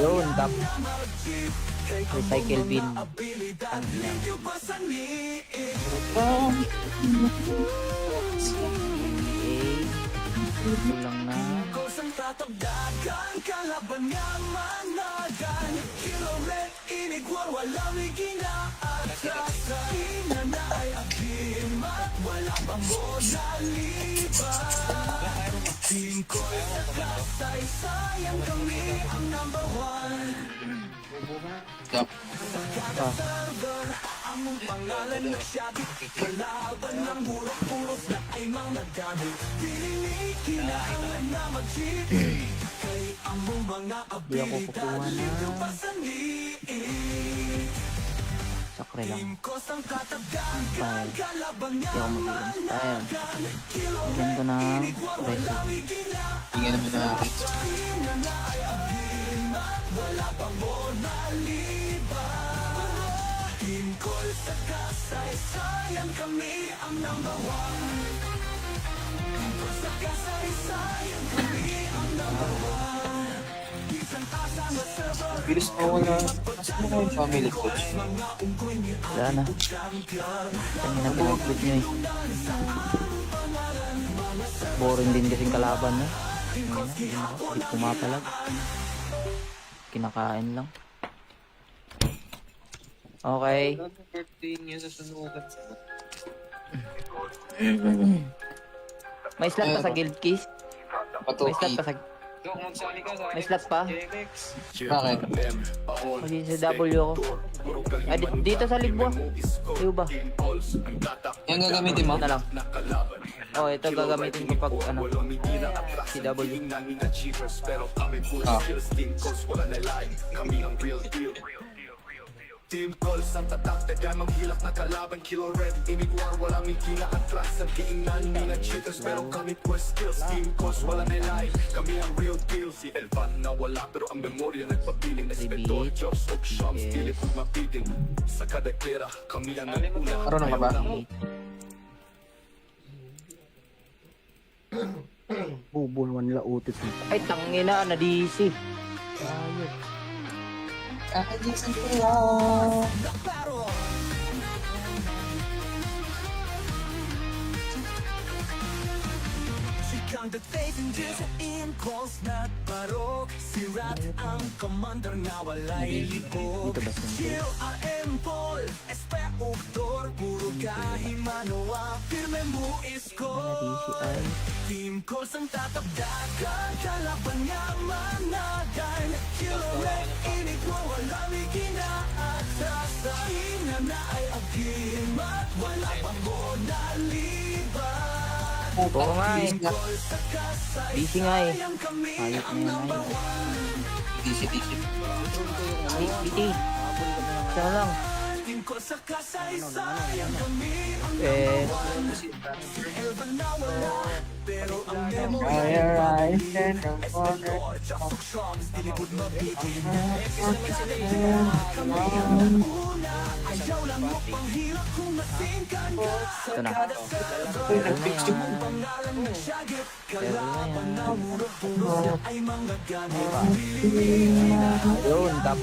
Yun, tap. Recycle bin. Okay. Ito lang na. Tatagdagan, kalaban nga managan. Kilo red, inigwar, walang ikinaatasan. Hinanay ang himat, wala pang monaliban. Team ko sa kasaysayan, kami ang number one. Yup. Ang mong pangalan nagsiyagit, kalaban ng burok-puros na ay mga gamit. Kinahingan na mag-cheat, kay ang mong mga Di ako kukuha na. pasaniin. Sakre lang. Team ko sang katagdagan, Style. kalaban Hindi nga ako mag-ilang style. kilo Bigyan ko ng resin. Hindi naman nakakit. hinanay ang himat, wala pang monaliban. Team ko sa kasaysayan, kami ang number one. Team ko sa kasaysayan, kami ang number one. Isang asa na server, Bilis mo na. Asa mo yung family coach? Wala na. Tangin na pinag-clip nyo eh. Boring din kasing kalaban nyo. Hindi pumapalag. Kinakain lang. Okay. Birthday niya sa sunugan. May slot pa sa guild keys? May slot pa sa... May slot pa? Bakit? Kasi sa W ako. Ah, dito sa Libwa. Iyo ba? Yung gagamitin mo? Ito na lang. Oh, ito gagamitin ko pag ano. Si W. Ah. Team calls ang tatak, tagay manghilak na kalaban. Kilo red, imig war, walang hingina at class. Ang kiingnan, mga cheaters, pero kami quest skills. Team calls, wala na life, kami ang real deal. Si Elvan na wala, pero ang memorya nagpapiling. Espetor, Jobs, og Shams, pilit pag mapiting. Sa kada klera, kami ang naguna. Marunong ka ba? Bubo naman nila utis mo. Ay, tangina, na-DC. Ayos. Kakajisan ko lang. Conduct passengers in calls not barok. Sirat ang commander nga walay libog. Dito ba siya? CLRM Paul, SP Uktor, puro kahimanoa, firme mo is DCI. Team Calls ang tatabdagan, kalaban nga managan. Kilo red, init mo, walang ikinaatasahin na na ay agim at wala pang bonaliban. Oo nga eh. Calls sa DC nga eh. kasaysayan, kami Ayos ang na yan number ay. one. DC. PT. Siya lang. Team Calls sa kasaysayan, kami ang Eh, Elvan na wala, pero ang memory Fire rise and the water. ayaw lang mo pang hirap kung masingkan ka sa ito na. kada Pero na yan. pangalan na siyagit. Pero na yan. Puro ay mga gamit. Yun, tap.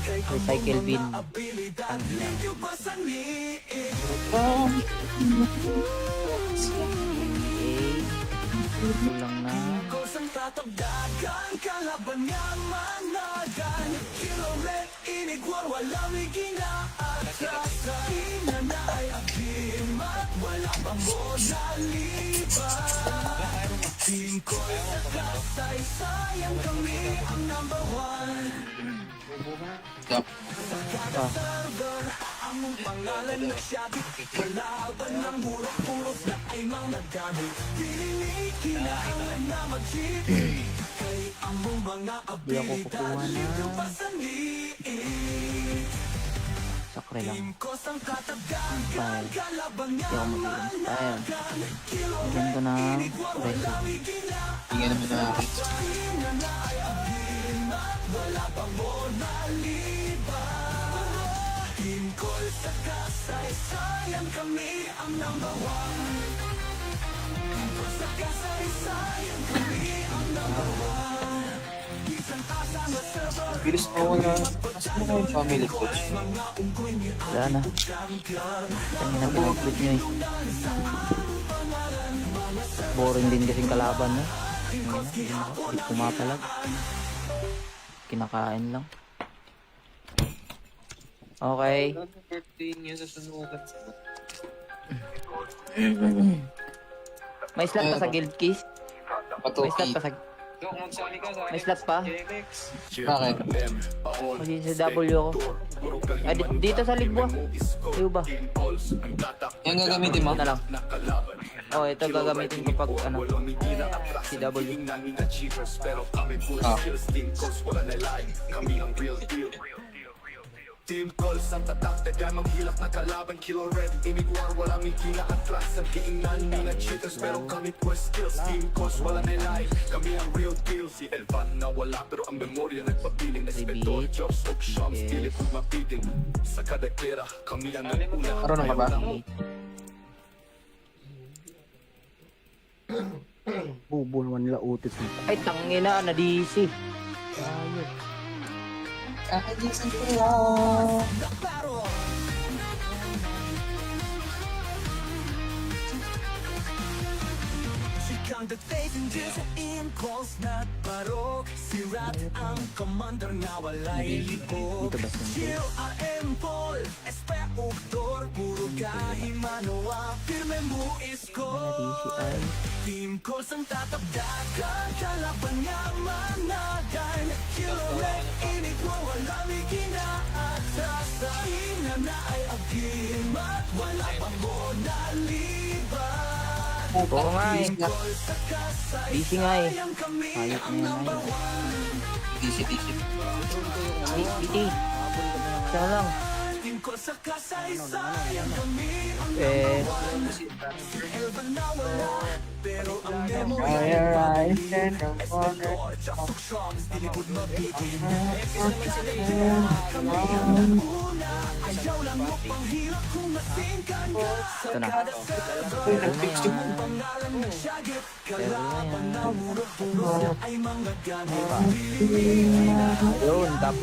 Recycle bin. Abilidad, medyo pasanliin. Okay. Ito lang na. Kusang tatagdagan, kalaban nga managan. Kilo red, inigwar, walang ikinaatasahin na na ay agim at wala pang bonaliban. Team ko sa kasaysayan, kami ang number one. Yup. Server, ang mong pangalan na siyabit. Kalaban ng burok-puros na ay mga gamit. Pinili, kinailan na mag-cheat. Kay ang mong mga Di ako abilidad, kukuha na. medyo pasanliin. Sakre lang. Team ko sang katagdagan, Fire. kalaban Hindi nga ako mag-inspire. managan. Kilo Bigyan ko ng inigwar, resin. walang ikinaatasahin Tingnan naman na na na ay agim at wala pang bonaliban. Team Call sa kasaysayan, kami ang number one. Team Call sa kasaysayan, kami ang number one. Isang asa na server, Bilis mo na. Kasi mo yung family coach. mga unggoy ni Wala na. champion. Tangin na pinag-quit nyo eh. Boring din kasing kalaban no? Hindi pumapalag. Kinakain lang. Okay. Birthday niya sa sunugan. May slot pa sa guild keys? May slot pa sa... Dok, magsali ka sa May slot pa? Bakit? Kasi sa W ko. Ay, dito sa Ligbo. Iyo ba? Yung gagamitin mo? Ito na lang. Oh, ito gagamitin ko pag ano. Si W. Ah. Team Calls ang tatak, tagang manghilak na kalaban. Kilo red, inigwar, walang ikinaatras. Ang kiingnan, mga cheaters, pero kami quest skills. Team Calls, wala nilay, kami ang real deal. Si Elvan na wala, pero ang memorya nagpapiling. Espetor, jobs, og shams, pilit kung mapiting. Sa kada klera, kami ang nag-una. Marunong ka ba? Bubo naman nila utis nito. Ay, tangina na DC. Ayos. Kakajisan ko lang. Sikang dating din sa in-calls na barok. Si Rat ang commander na walay libog. Dito ba siya? Chill, AM Paul, SP Uktor, puro kahimanoa, firme mo isko. DCI. Team Calls ang tatabdagan, kalaban nga managan. Kilo red, init mo, walang ikinaatasahin na na ay agim at wala pang bonaliban. Oo nga eh. Calls sa DC nga eh. kasaysayan, kami Ayos ang na yan number ay. one. DC. PT. Siya lang. Team Calls sa kasaysayan, kami ang Eh, Elvan na wala, pero ang memory Fire rise and the water. ayaw lang mo pang hirap kung masingkan ka sa ito na. kada server. Uy, nag-fix yung Ang pangalan ng siyagit, Pero na kalaban yan. na muro-puro na ay mga gamit. Yun, tap.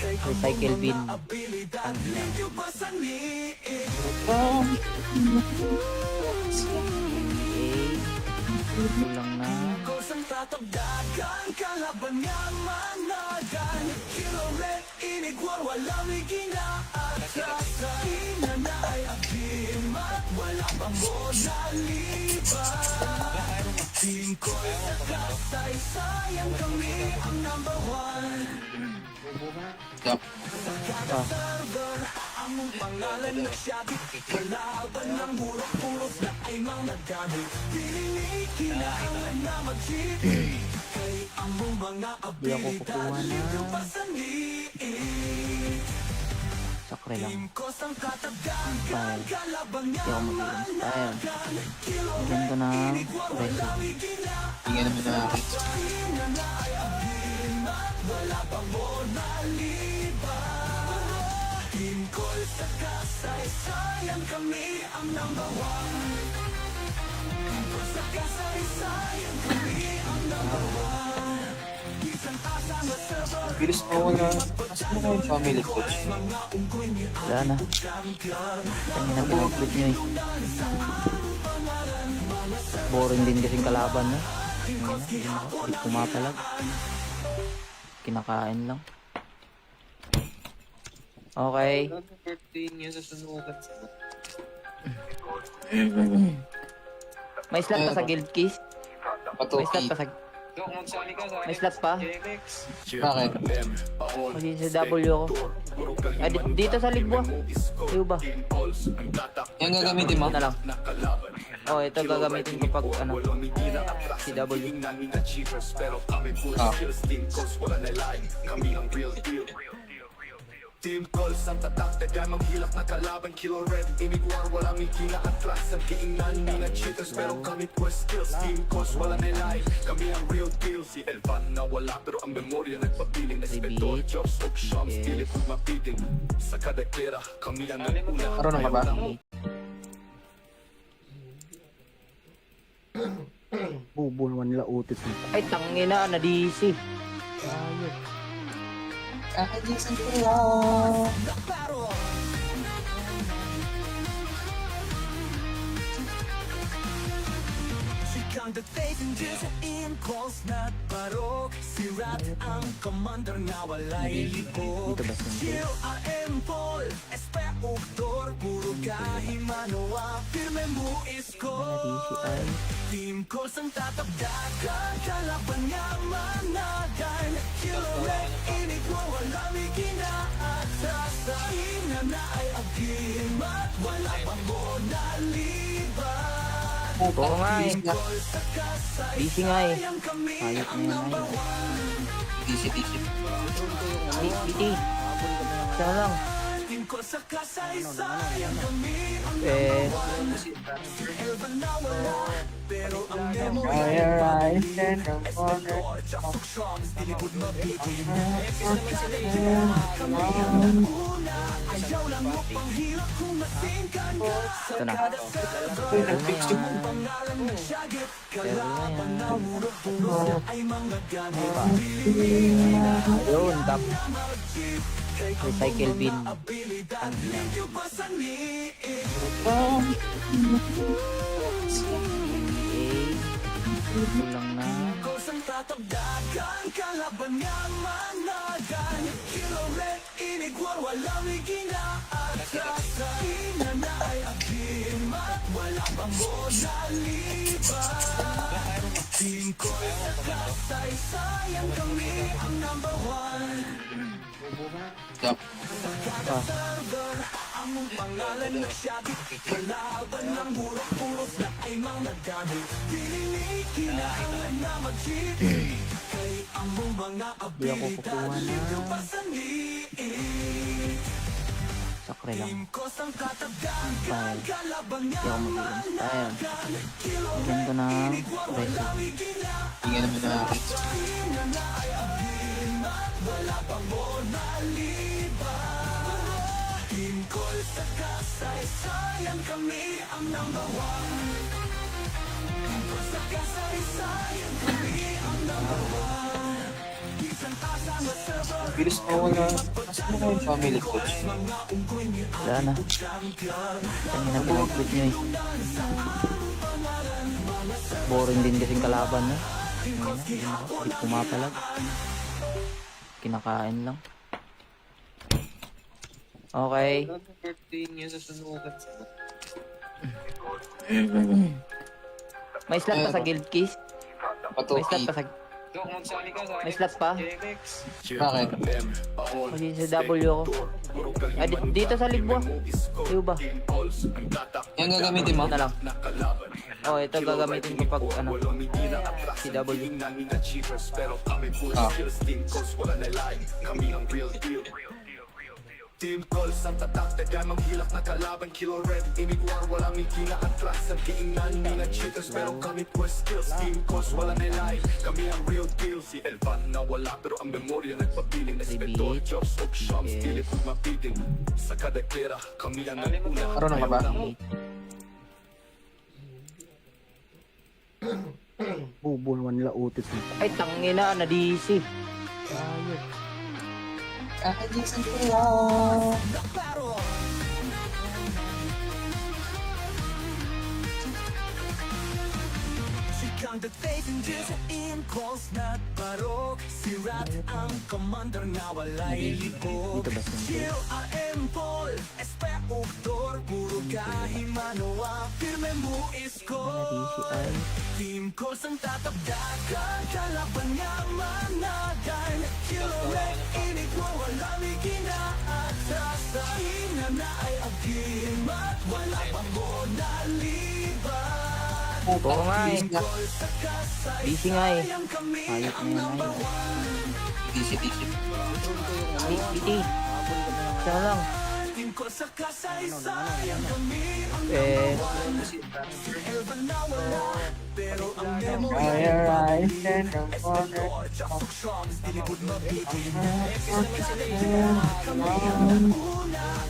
Recycle bin. Abilidad, medyo pasanliin. Okay. Ito lang na. Kusang tatagdagan, kalaban nga managan. Kilo red, inigwar, walang ikinaatasahin na na ay agim at wala pa Yup. Ah, di ako kukuha na. Sakre lang. Fire. Di ako mag-inspire. Bigyan ko ng reso. Hindi nga naman nakakit. Bilis mo na. Asan mo yung family coach? Wala na. Kanya na pinag-quit nyo eh. Boring din kasing kalaban no? Hindi pumapalag. Kinakain lang. Okay. Birthday niya sa sunugan. May slot pa sa guild keys? May slot Patuki. pa sa... May slot pa? Bakit? Kasi sa W ako. Ah, dito sa Ligbo. Iyo ba? Yung gagamitin mo? Ito na lang. Oh, ito gagamitin ko pag ano. Si W. Ah. Team calls ang tatak, taga manghilak na kalaban. Kilo red, imig war, walang hingina atras. Ang kiingnan, mga cheaters, pero kami quest skills. Team calls, wala nilay, kami ang real deal. Si Elvan na wala, pero ang memorya nagpapiling. Espetor, jobs, og shops, pilit kong mapiting. Sa kada klera, kami ang naguna. Marunong ka ba? Bubo naman nila utis nito. Ay, tangina na DC. Ayok. Kakalisan ko lang. Sikang dating din sa in-calls na barok. Si Rat ang commander na walay libog. Dito ba siya? Chill AM Paul, SP Uktor, puro kahimanawa. Firme mo Wala isko. DC ay. Team calls ang tatabdakan, kalaban nga managan. Killer red, inigwa, walang ikinaatasahin. Na na ay agimat, wala pang monaliban. Oo nga eh. DC nga eh. Sayang kami Ayok ang na yan number ay. one. DC. BT. Isa lang. Team calls sa kasaysayan, kami ang Eh, Elvan na wala. Pero ang memory Fire rise in the corner. Jackson songs, dilipod mabitin. Ayaw lang mo pang hirap kung masingkan ka. ito na. Pangalan ng syagit, kalaban na muro-puro ay mga gamit. Yun, tap. Recycle bin. Abilidad, medyo pasaniin. Okay. Kulang na. Kusang tatabdagan, kalaban nga managan. Kilo red, inigwar, walang ikinaatasan. Ina na ay agimat, wala pang monaliban. Team ko sa kasaysayan, kami ang number one. Yup. Ah, Ang pangalan ng syagit, kalaban ng burok-puros na ay mga gamit. Kinailangan na mag-cheat. Kay ang mga di ako kukuha abilidad, na. medyo pasaniin. Sakre lang. Team ko sang katabdagan, Fire. kalaban Di nga ako mag-inspire. managan. Kilo Bigyan ko ng reso. Hindi nga naman nakakit. na na ay agimat, wala pang monaliban. Team call sa kasaysayan, kami ang number one. Sa kasaysayan, kami ang number one. Isang asang server, Bilis mo na. Asan mo yung family coach? mga unggoy ni Wala na. champion. Kanya na pinag-quit nyo eh. Boring din kasing kalaban no? Hindi pumapalag. Kinakain lang. Okay. Birthday niya sa sunugan. May slot pa sa guild keys? May slot Patuki. pa sa... May slot pa? Bakit? Kasi sa W ako. Ah, dito sa Libwa. Iyo ba? Yan gagamitin mo? Ito na lang. Oh, ito gagamitin ko pag ano. Si W. Ah. Team calls ang tatak, tagay manghilak na kalaban. Kilo red, imig war, wala may kina-atras. Ang kiingnan, mga cheaters, pero kami quest skills. Team calls, wala nilay, kami ang real deal. Si Elvan na wala, pero ang memorya nagpapiling. Inspector, jobs, og shams, pilit ug mapiting. Sa kada klera, kami ang naguna. Marunong ka ba? Bubo naman nila utis mo. Ay, tangina na DC. Ayos. Kakajisan ko lang. Sikang dating sa in-calls na barok. Si Rat ang commander na walay likod. Dito ba siya? Chill AM Paul, SP Uktor, puro kahimanoa, firme mo isko. DC ay... Team calls ang tatabdakan, kalaban nga managan. Kilo red, init mo, wala may ginaatras. Sa ina na ay agimat, wala pang mo naliban. Oo nga eh. Call sa kasay, DC nga eh. sayang kami Ayos ang na yun number ay. one. DC. BT. Siya lang. Team call sa kasay, sayang kami ang Eh, Elvan na wala, pero ang memory Fire rise and the water. Jaksok songs, dilibod mabitin.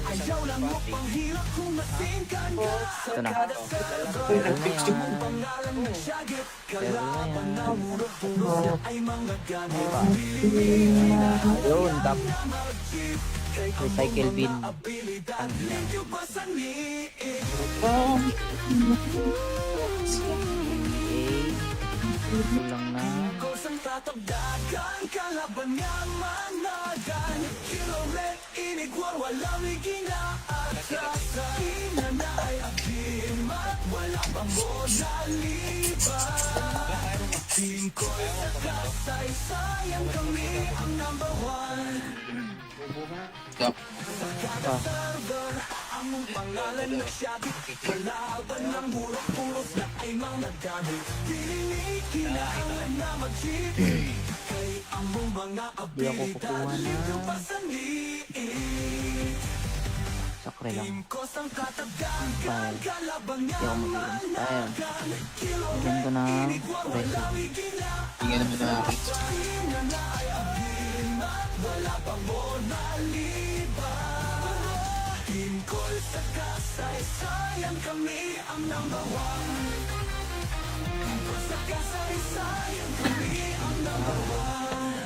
Ayaw lang mo pang hirap kung masingkan ka. Sa ito na. kada server, Pero na yan. pangalan ng syagit. Pero na Kalaban na yan. murot ay mga gamit. Yun, tap. Recycle bin. Abilidad, limpyo pa sa liit. Okay. Ito lang na. Kusang tatabdagan, kalaban nga managan. Kilo red, inigwar, walang iginaatras. Sa ina na ay agimat, wala pang monaliban. Team ko sa kasay, sayang kami ang number one. Yup. Ah, Server, ang mong pangalan nagsiyagit. Kalaban ng burok-puros na ay mga gamit. Kinailangan na mag-cheat. Kay ang mong mga di ako abilidad, kukuha limpyo na. pa sa liit. Sakre lang. Team ko sang katabdagan, File. kalaban Di nga ako mag-i-install. managan. Kilo Bigyan ko ng inigwar, resin. walang iginaatras. Tingnan naman natin. Sa ina na ay agimat, wala pang monaliban. Team call sa kasay, sayang kami ang number one. Team call sa kasay, sayang kami ang number one.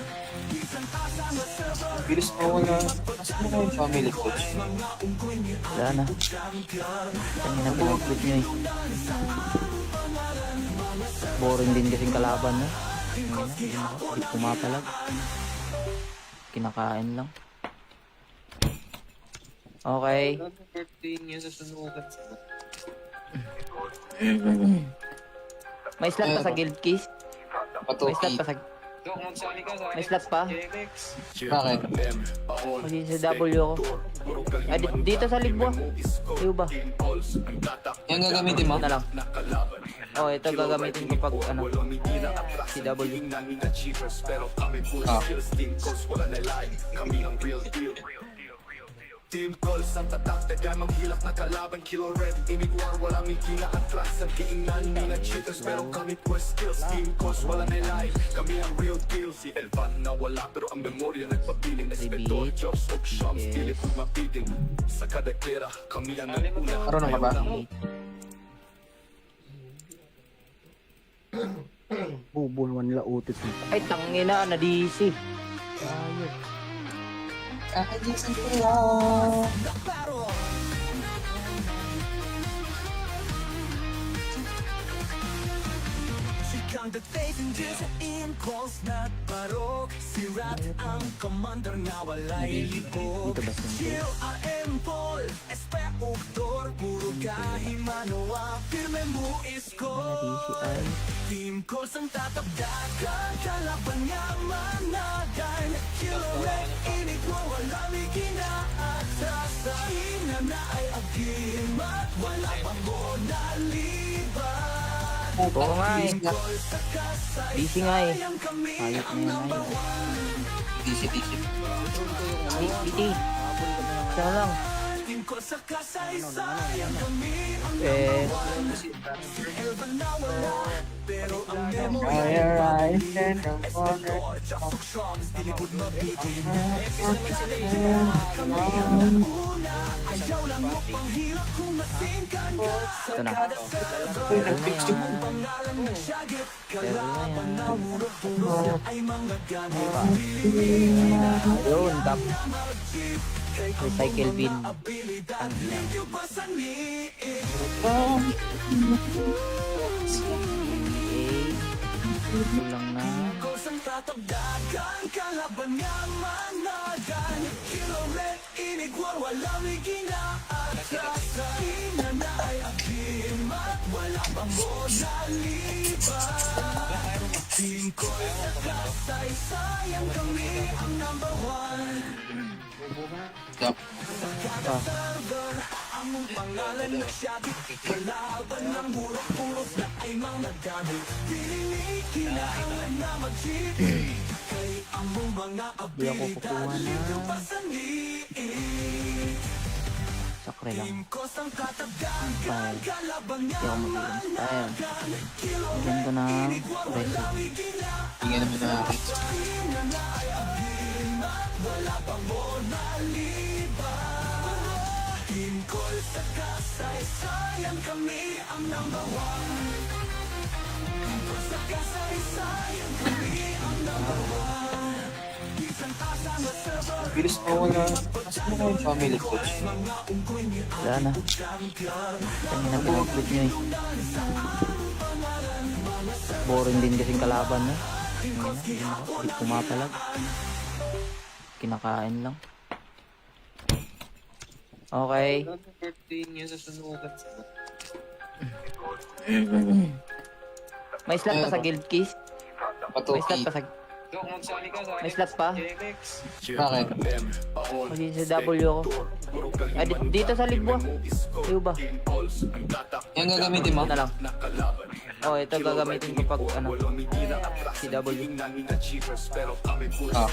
Isang asa na server, Bilis mo na. Mas mo yung family coach. mga unggoy ni Wala na. champion. Tangina pinag-quit nyo eh. Boring din kasing kalaban no. Hindi pumapalag. Kinakain lang. Okay. Birthday niya sa sunugan. May slot pa sa guild keys? May slot Patuki. pa sa... May slot pa? Bakit? Kasi sa W ako. Ah, dito sa Libwa. Iyo ba? Yan gagamitin mo? Ito na lang. Oh, ito gagamitin ko pag ano. Si W. Ah. Team calls ang tatak, tagay manghilak na kalaban. Kilo red, imig war, wala may kina-atras. Ang kiingnan, mga cheaters, pero kami quest skills. Team calls, wala nilay, kami ang real deal. Si Elvan na wala, pero ang memorya nagpapiling. Inspector, jobs, og shams, pilit ug mapiting. Sa kada klera, kami ang naguna. Marunong ka ba? Bubo naman nila utis mo. Ay, tangina na DC. Ayos. Kakajisan ko lang. Sikang dating sa in-calls na barok. Si Rat ang commander na walay likod. Dito ba siya? Chill AM Paul, SP Uktor, puro kahimanoa, firme Firme mo isko DCI. Team ko sang tatagdagan Kalaban nga managan Kiloret init mo wala may ginaatrasan Ina na ay agimat Wala pang mo nalibat Oo nga eh. Gol sa kasay Busy nga eh. Sayang kami Ayok ang na yan, number ayok. one DC. BT. Siya lang. Team ko sa kasaysayan kami ang Elvan na wala Pero ang memory Fire rise and the water. Jackpot songs, dilipod mabitin Kami ang una Ayaw lang mo pang hirap kung masingkan ka Sa Ito na. kada server Ang pangalan ng syagit Kalaban na murot-puro Ay mga gamit Yun, tap. Recycle bin. Abilidad Medyo pasaniin Okay. Ito lang na. Kusang tatagdagan Kalaban nga managan Kiloret inigwar Wala may ginaatrasan Ina na ay agimat Wala pang mo nalibat Team ko sa kasaysayan Kami ang number one Yup. Server, ang mong pangalan na syagit Kalaban ng burok-puros na ay mga gamit Pilinig, kinahanglan na mag-cheat Kay ang mong mga Di ako abilidad kukuha na. Yung pasaniin Sakre lang. Team ko sang katagdagan Kalaban Hindi nga ako mag-i-inspire. managan Bigyan ko ng reso. Tingnan naman na Ina na ay agimat Wala pang mo nalibat Team ko sa kasaysayan Kami ang number one Team ko sa kasaysayan Kami ang number one Isang tasa na server bilis mo wala. Kasi mo yung family coach. Mga ungkoy ni Wala na. champion Tangin na pinag-clip nyo eh. Boring din kasing kalaban no? Hindi pumapalag. Kinakain lang. Okay. Birthday niya sa sunugan. May slot pa sa guild keys? May slot Patuki. pa sa... Dok, magsali ka sa May slot pa? Bakit? Kasi sa W ko. Ah, dito sa Libwa. Iyo ba? Yung gagamitin mo? Na lang. Oh, ito gagamitin ko pag ano. Si W. Ah.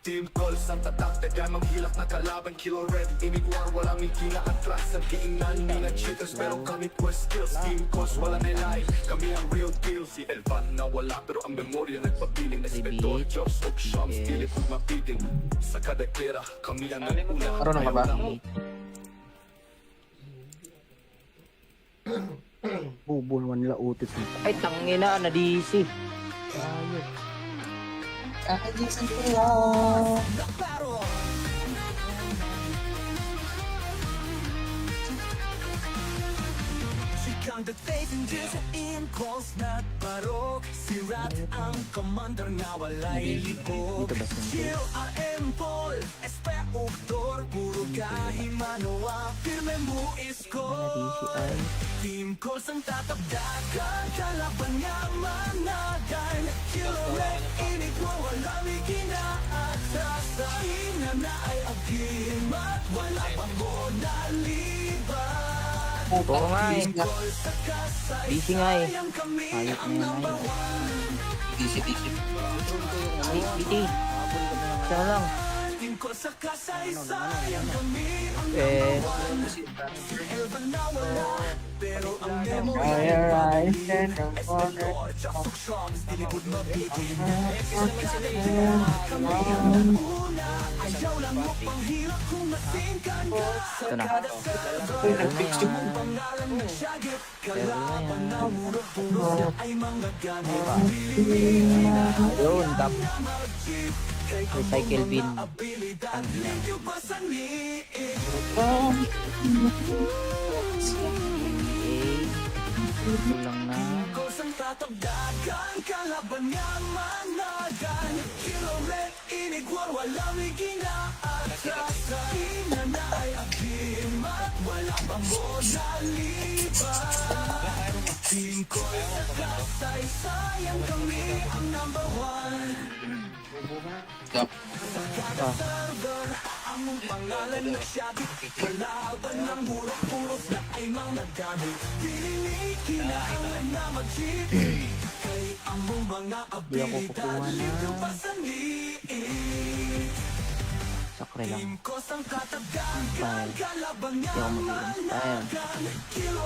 Team calls ang tatak Tagan manghilak na kalaban Kilo red Imigwar Wala may atras Ang kiingnan Mga cheaters Pero kami quest skills Team calls Wala nilay Kami ang real deal Si Elvan na wala Pero ang memorya nagpapiling Espetor Jobs of Shams Pilit kong mapiting Sa kada klera Kami ang nag-una Marunong ka ba? Bubulwan nila utis nito. Ay, tangina na DC. Ayos. Kakajisan ko lang. Sikang dating sa in-calls na barok Sirat ang commander nga walay libog Dito ba siya? Chill AM Paul, SP Uktor Puro kahimanawa Firme mo isko DCI. Team ko sang tatagdagan Kalaban nga managan Kiloret init mo wala may ginaatrasan Ina na ay agimat Wala pang mo nalibat Oo nga eh. Busy nga eh. Ayok na yan, ayok. DC. BT. Siya lang. ko sa kasaysayan kami ang Eh, Elvan na wala Pero ang memory Fire rise and the water. Jackpot songs, dilipod mabitin Kami ang una Ayaw lang mo pang hirap kung masingkan ka Sa Ito na. kada server Ang pangalan ng syagit Kalaban na murot-puro Ay mga gamit yun, tap. Recycle bin. Abilidad medyo pasaniin Okay. Ito lang na. Kusang tatagdagan, kalaban nga managan Kiloret, inigwar, wala may ginaatrasan Ina na ay agimat, Yup. Ah, di ako kukuha na. Sakre lang. File. Di ako mag-i-install.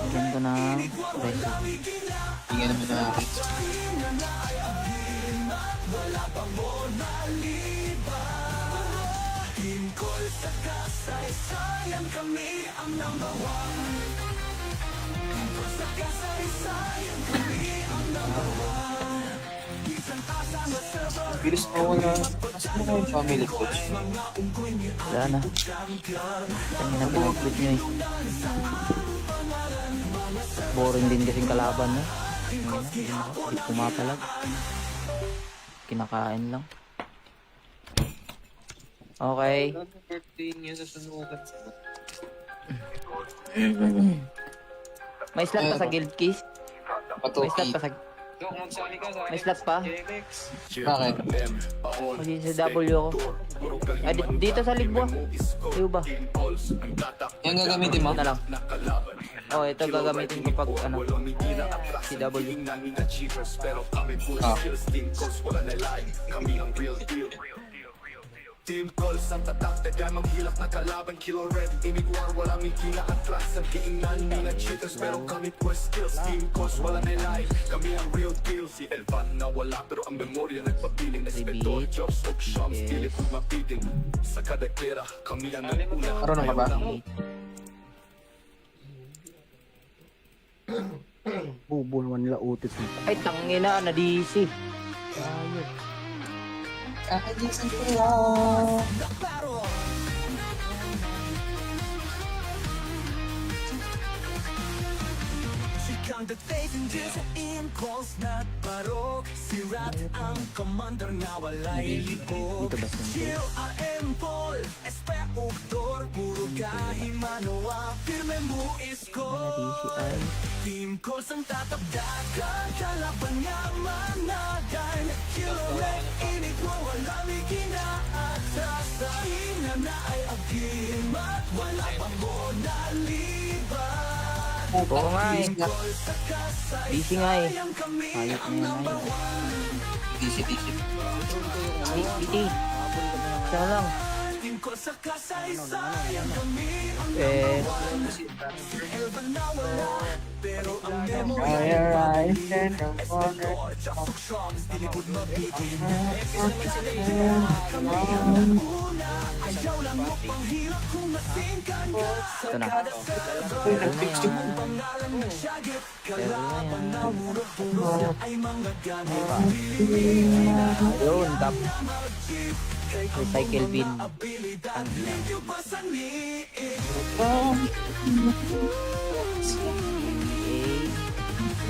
Bigyan ko ng resume. Hindi naman natin. Bilis mo na. Asan mo yung family coach? Wala na. Kanya na pinag-quit nyo eh. Boring din kasing kalaban no? Hindi pumapalag. Kinakain lang. Okay. Birthday niya sa sunugan. May slot pa sa guild keys? May slot pa sa... May slot pa? Bakit? Mag-CW ako. Ah, dito sa Libwa. Iyo ba? Yung gagamitin mo? Ito na lang. Oh, ito gagamitin ko pag ano. CW. Ah. Team calls ang tatak, tagay manghilak na kalaban. Kilo red, imig war, walang hingina atras. Ang kiingnan, mga cheaters, pero kami quest skills. Team calls, wala na life, kami ang real deal. Si Elvan na wala, pero ang memorya nagpapiling. Inspector, jobs, og shams, pilit kong mapiting. Sa kada klera, kami ang naguna. Marunong ka ba? Bubo naman nila utis nito. Ay, tangina na DC. Ayos. Kakagisan ko yan. Sikang dating din sa impulse na parok. Sirat ang commander na walay likod. Dito ba simple? Chill RM Paul, SP Uktor, puro kahimanawa, firme mo isko. DC ay... Team calls ang tatabdakan, kalaban nga managan. Kilo red, init mo, walang ikinaatras. Sa ina na ay agimat, wala pang monaliban. Oo nga eh. DC nga eh. Hayop na yan ay. Isip-isip. PT. Siya lang. Team calls sa kasaysayan, kami ang Eh... Elvan na wala, pero ang memory Fire rise and the water. Jackson Shams, dilikod mabitin. Ayaw lang mo pang hirap kung masingkan ka. Sa Ito na. kada server, Ito na yan. pangalan ng syagip. Pero Kalaban na yan. muro-puro ay mga gamit. Yun, tap. Recycle bin. Abilidad, limpyo pa sa liit. Okay.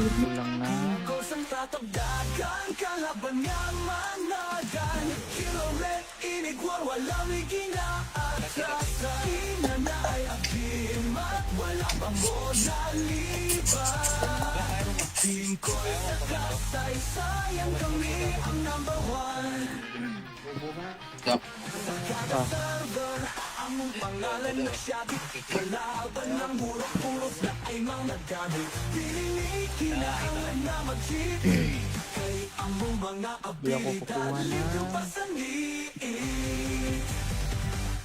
Ito lang na. Kusang tatabdagan, kalaban nga managan. Kilo red, inigwar, walang ikinaatras. Sa ina na ay agimat, wala pang monaliban. Team ko sa kasaysayan, kami ang number one. Yup. Ah, Ang pangalan ng syabit, kalaban ng murok-puros na ay mga gamit. Pininikinailan na mag-cheat. Kay ang mga di ako kukuha abilidad, na. limpyo pa sa liit.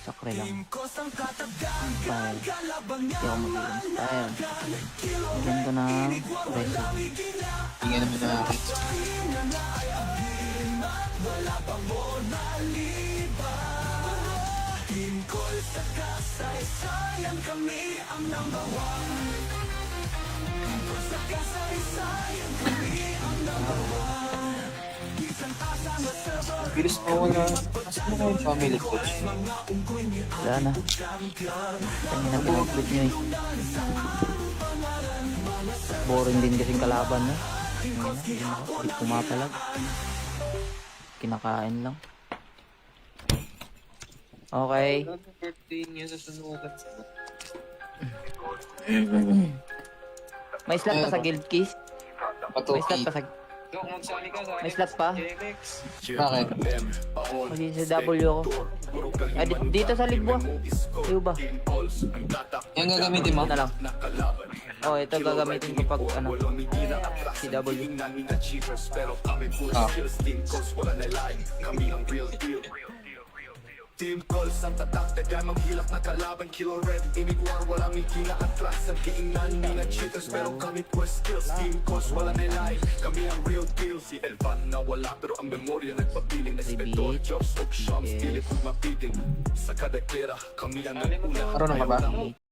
Sakre lang. Team ko sang katabdagan, File. kalaban Di nga ako mag-i-install. kilo Bigyan ko ng resume. Hindi naman natin. wala pang monaliban. Team call sa kasaysayan, kami ang number one. Sa kasaysayan, kami ang number one. Isang asa na server, Bilis mo na. Asan mo yung family coach? mga unggoy ni Wala na. champion. Kanya na pinag-quit nyo eh. Boring din kasing kalaban no? Hindi pumapalag. Kinakain lang. Okay. Birthday niya sa sunugan. May slot pa sa guild keys. May slot Patuki. pa sa... May slot pa. Bakit? Kasi sa W ako. Ah, dito sa Libwa. Iyo ba? Yung gagamitin mo? Ito na lang. Oh, ito gagamitin ko pag ano. Si W. Ah. Team Calls ang tatak, tadyang manghilak na kalaban. Kilo red, imig war, walang ikina atras. Ang kiingnan, mga cheaters, pero kami quest skills. Team Calls, wala nilay, kami ang real deal. Si Elvan na wala, pero ang memorya nagpapiling. Respeto, Jobs, og Shams, pilit mapiting. Sa kada klera, kami ang naguna. Marunong ka ba?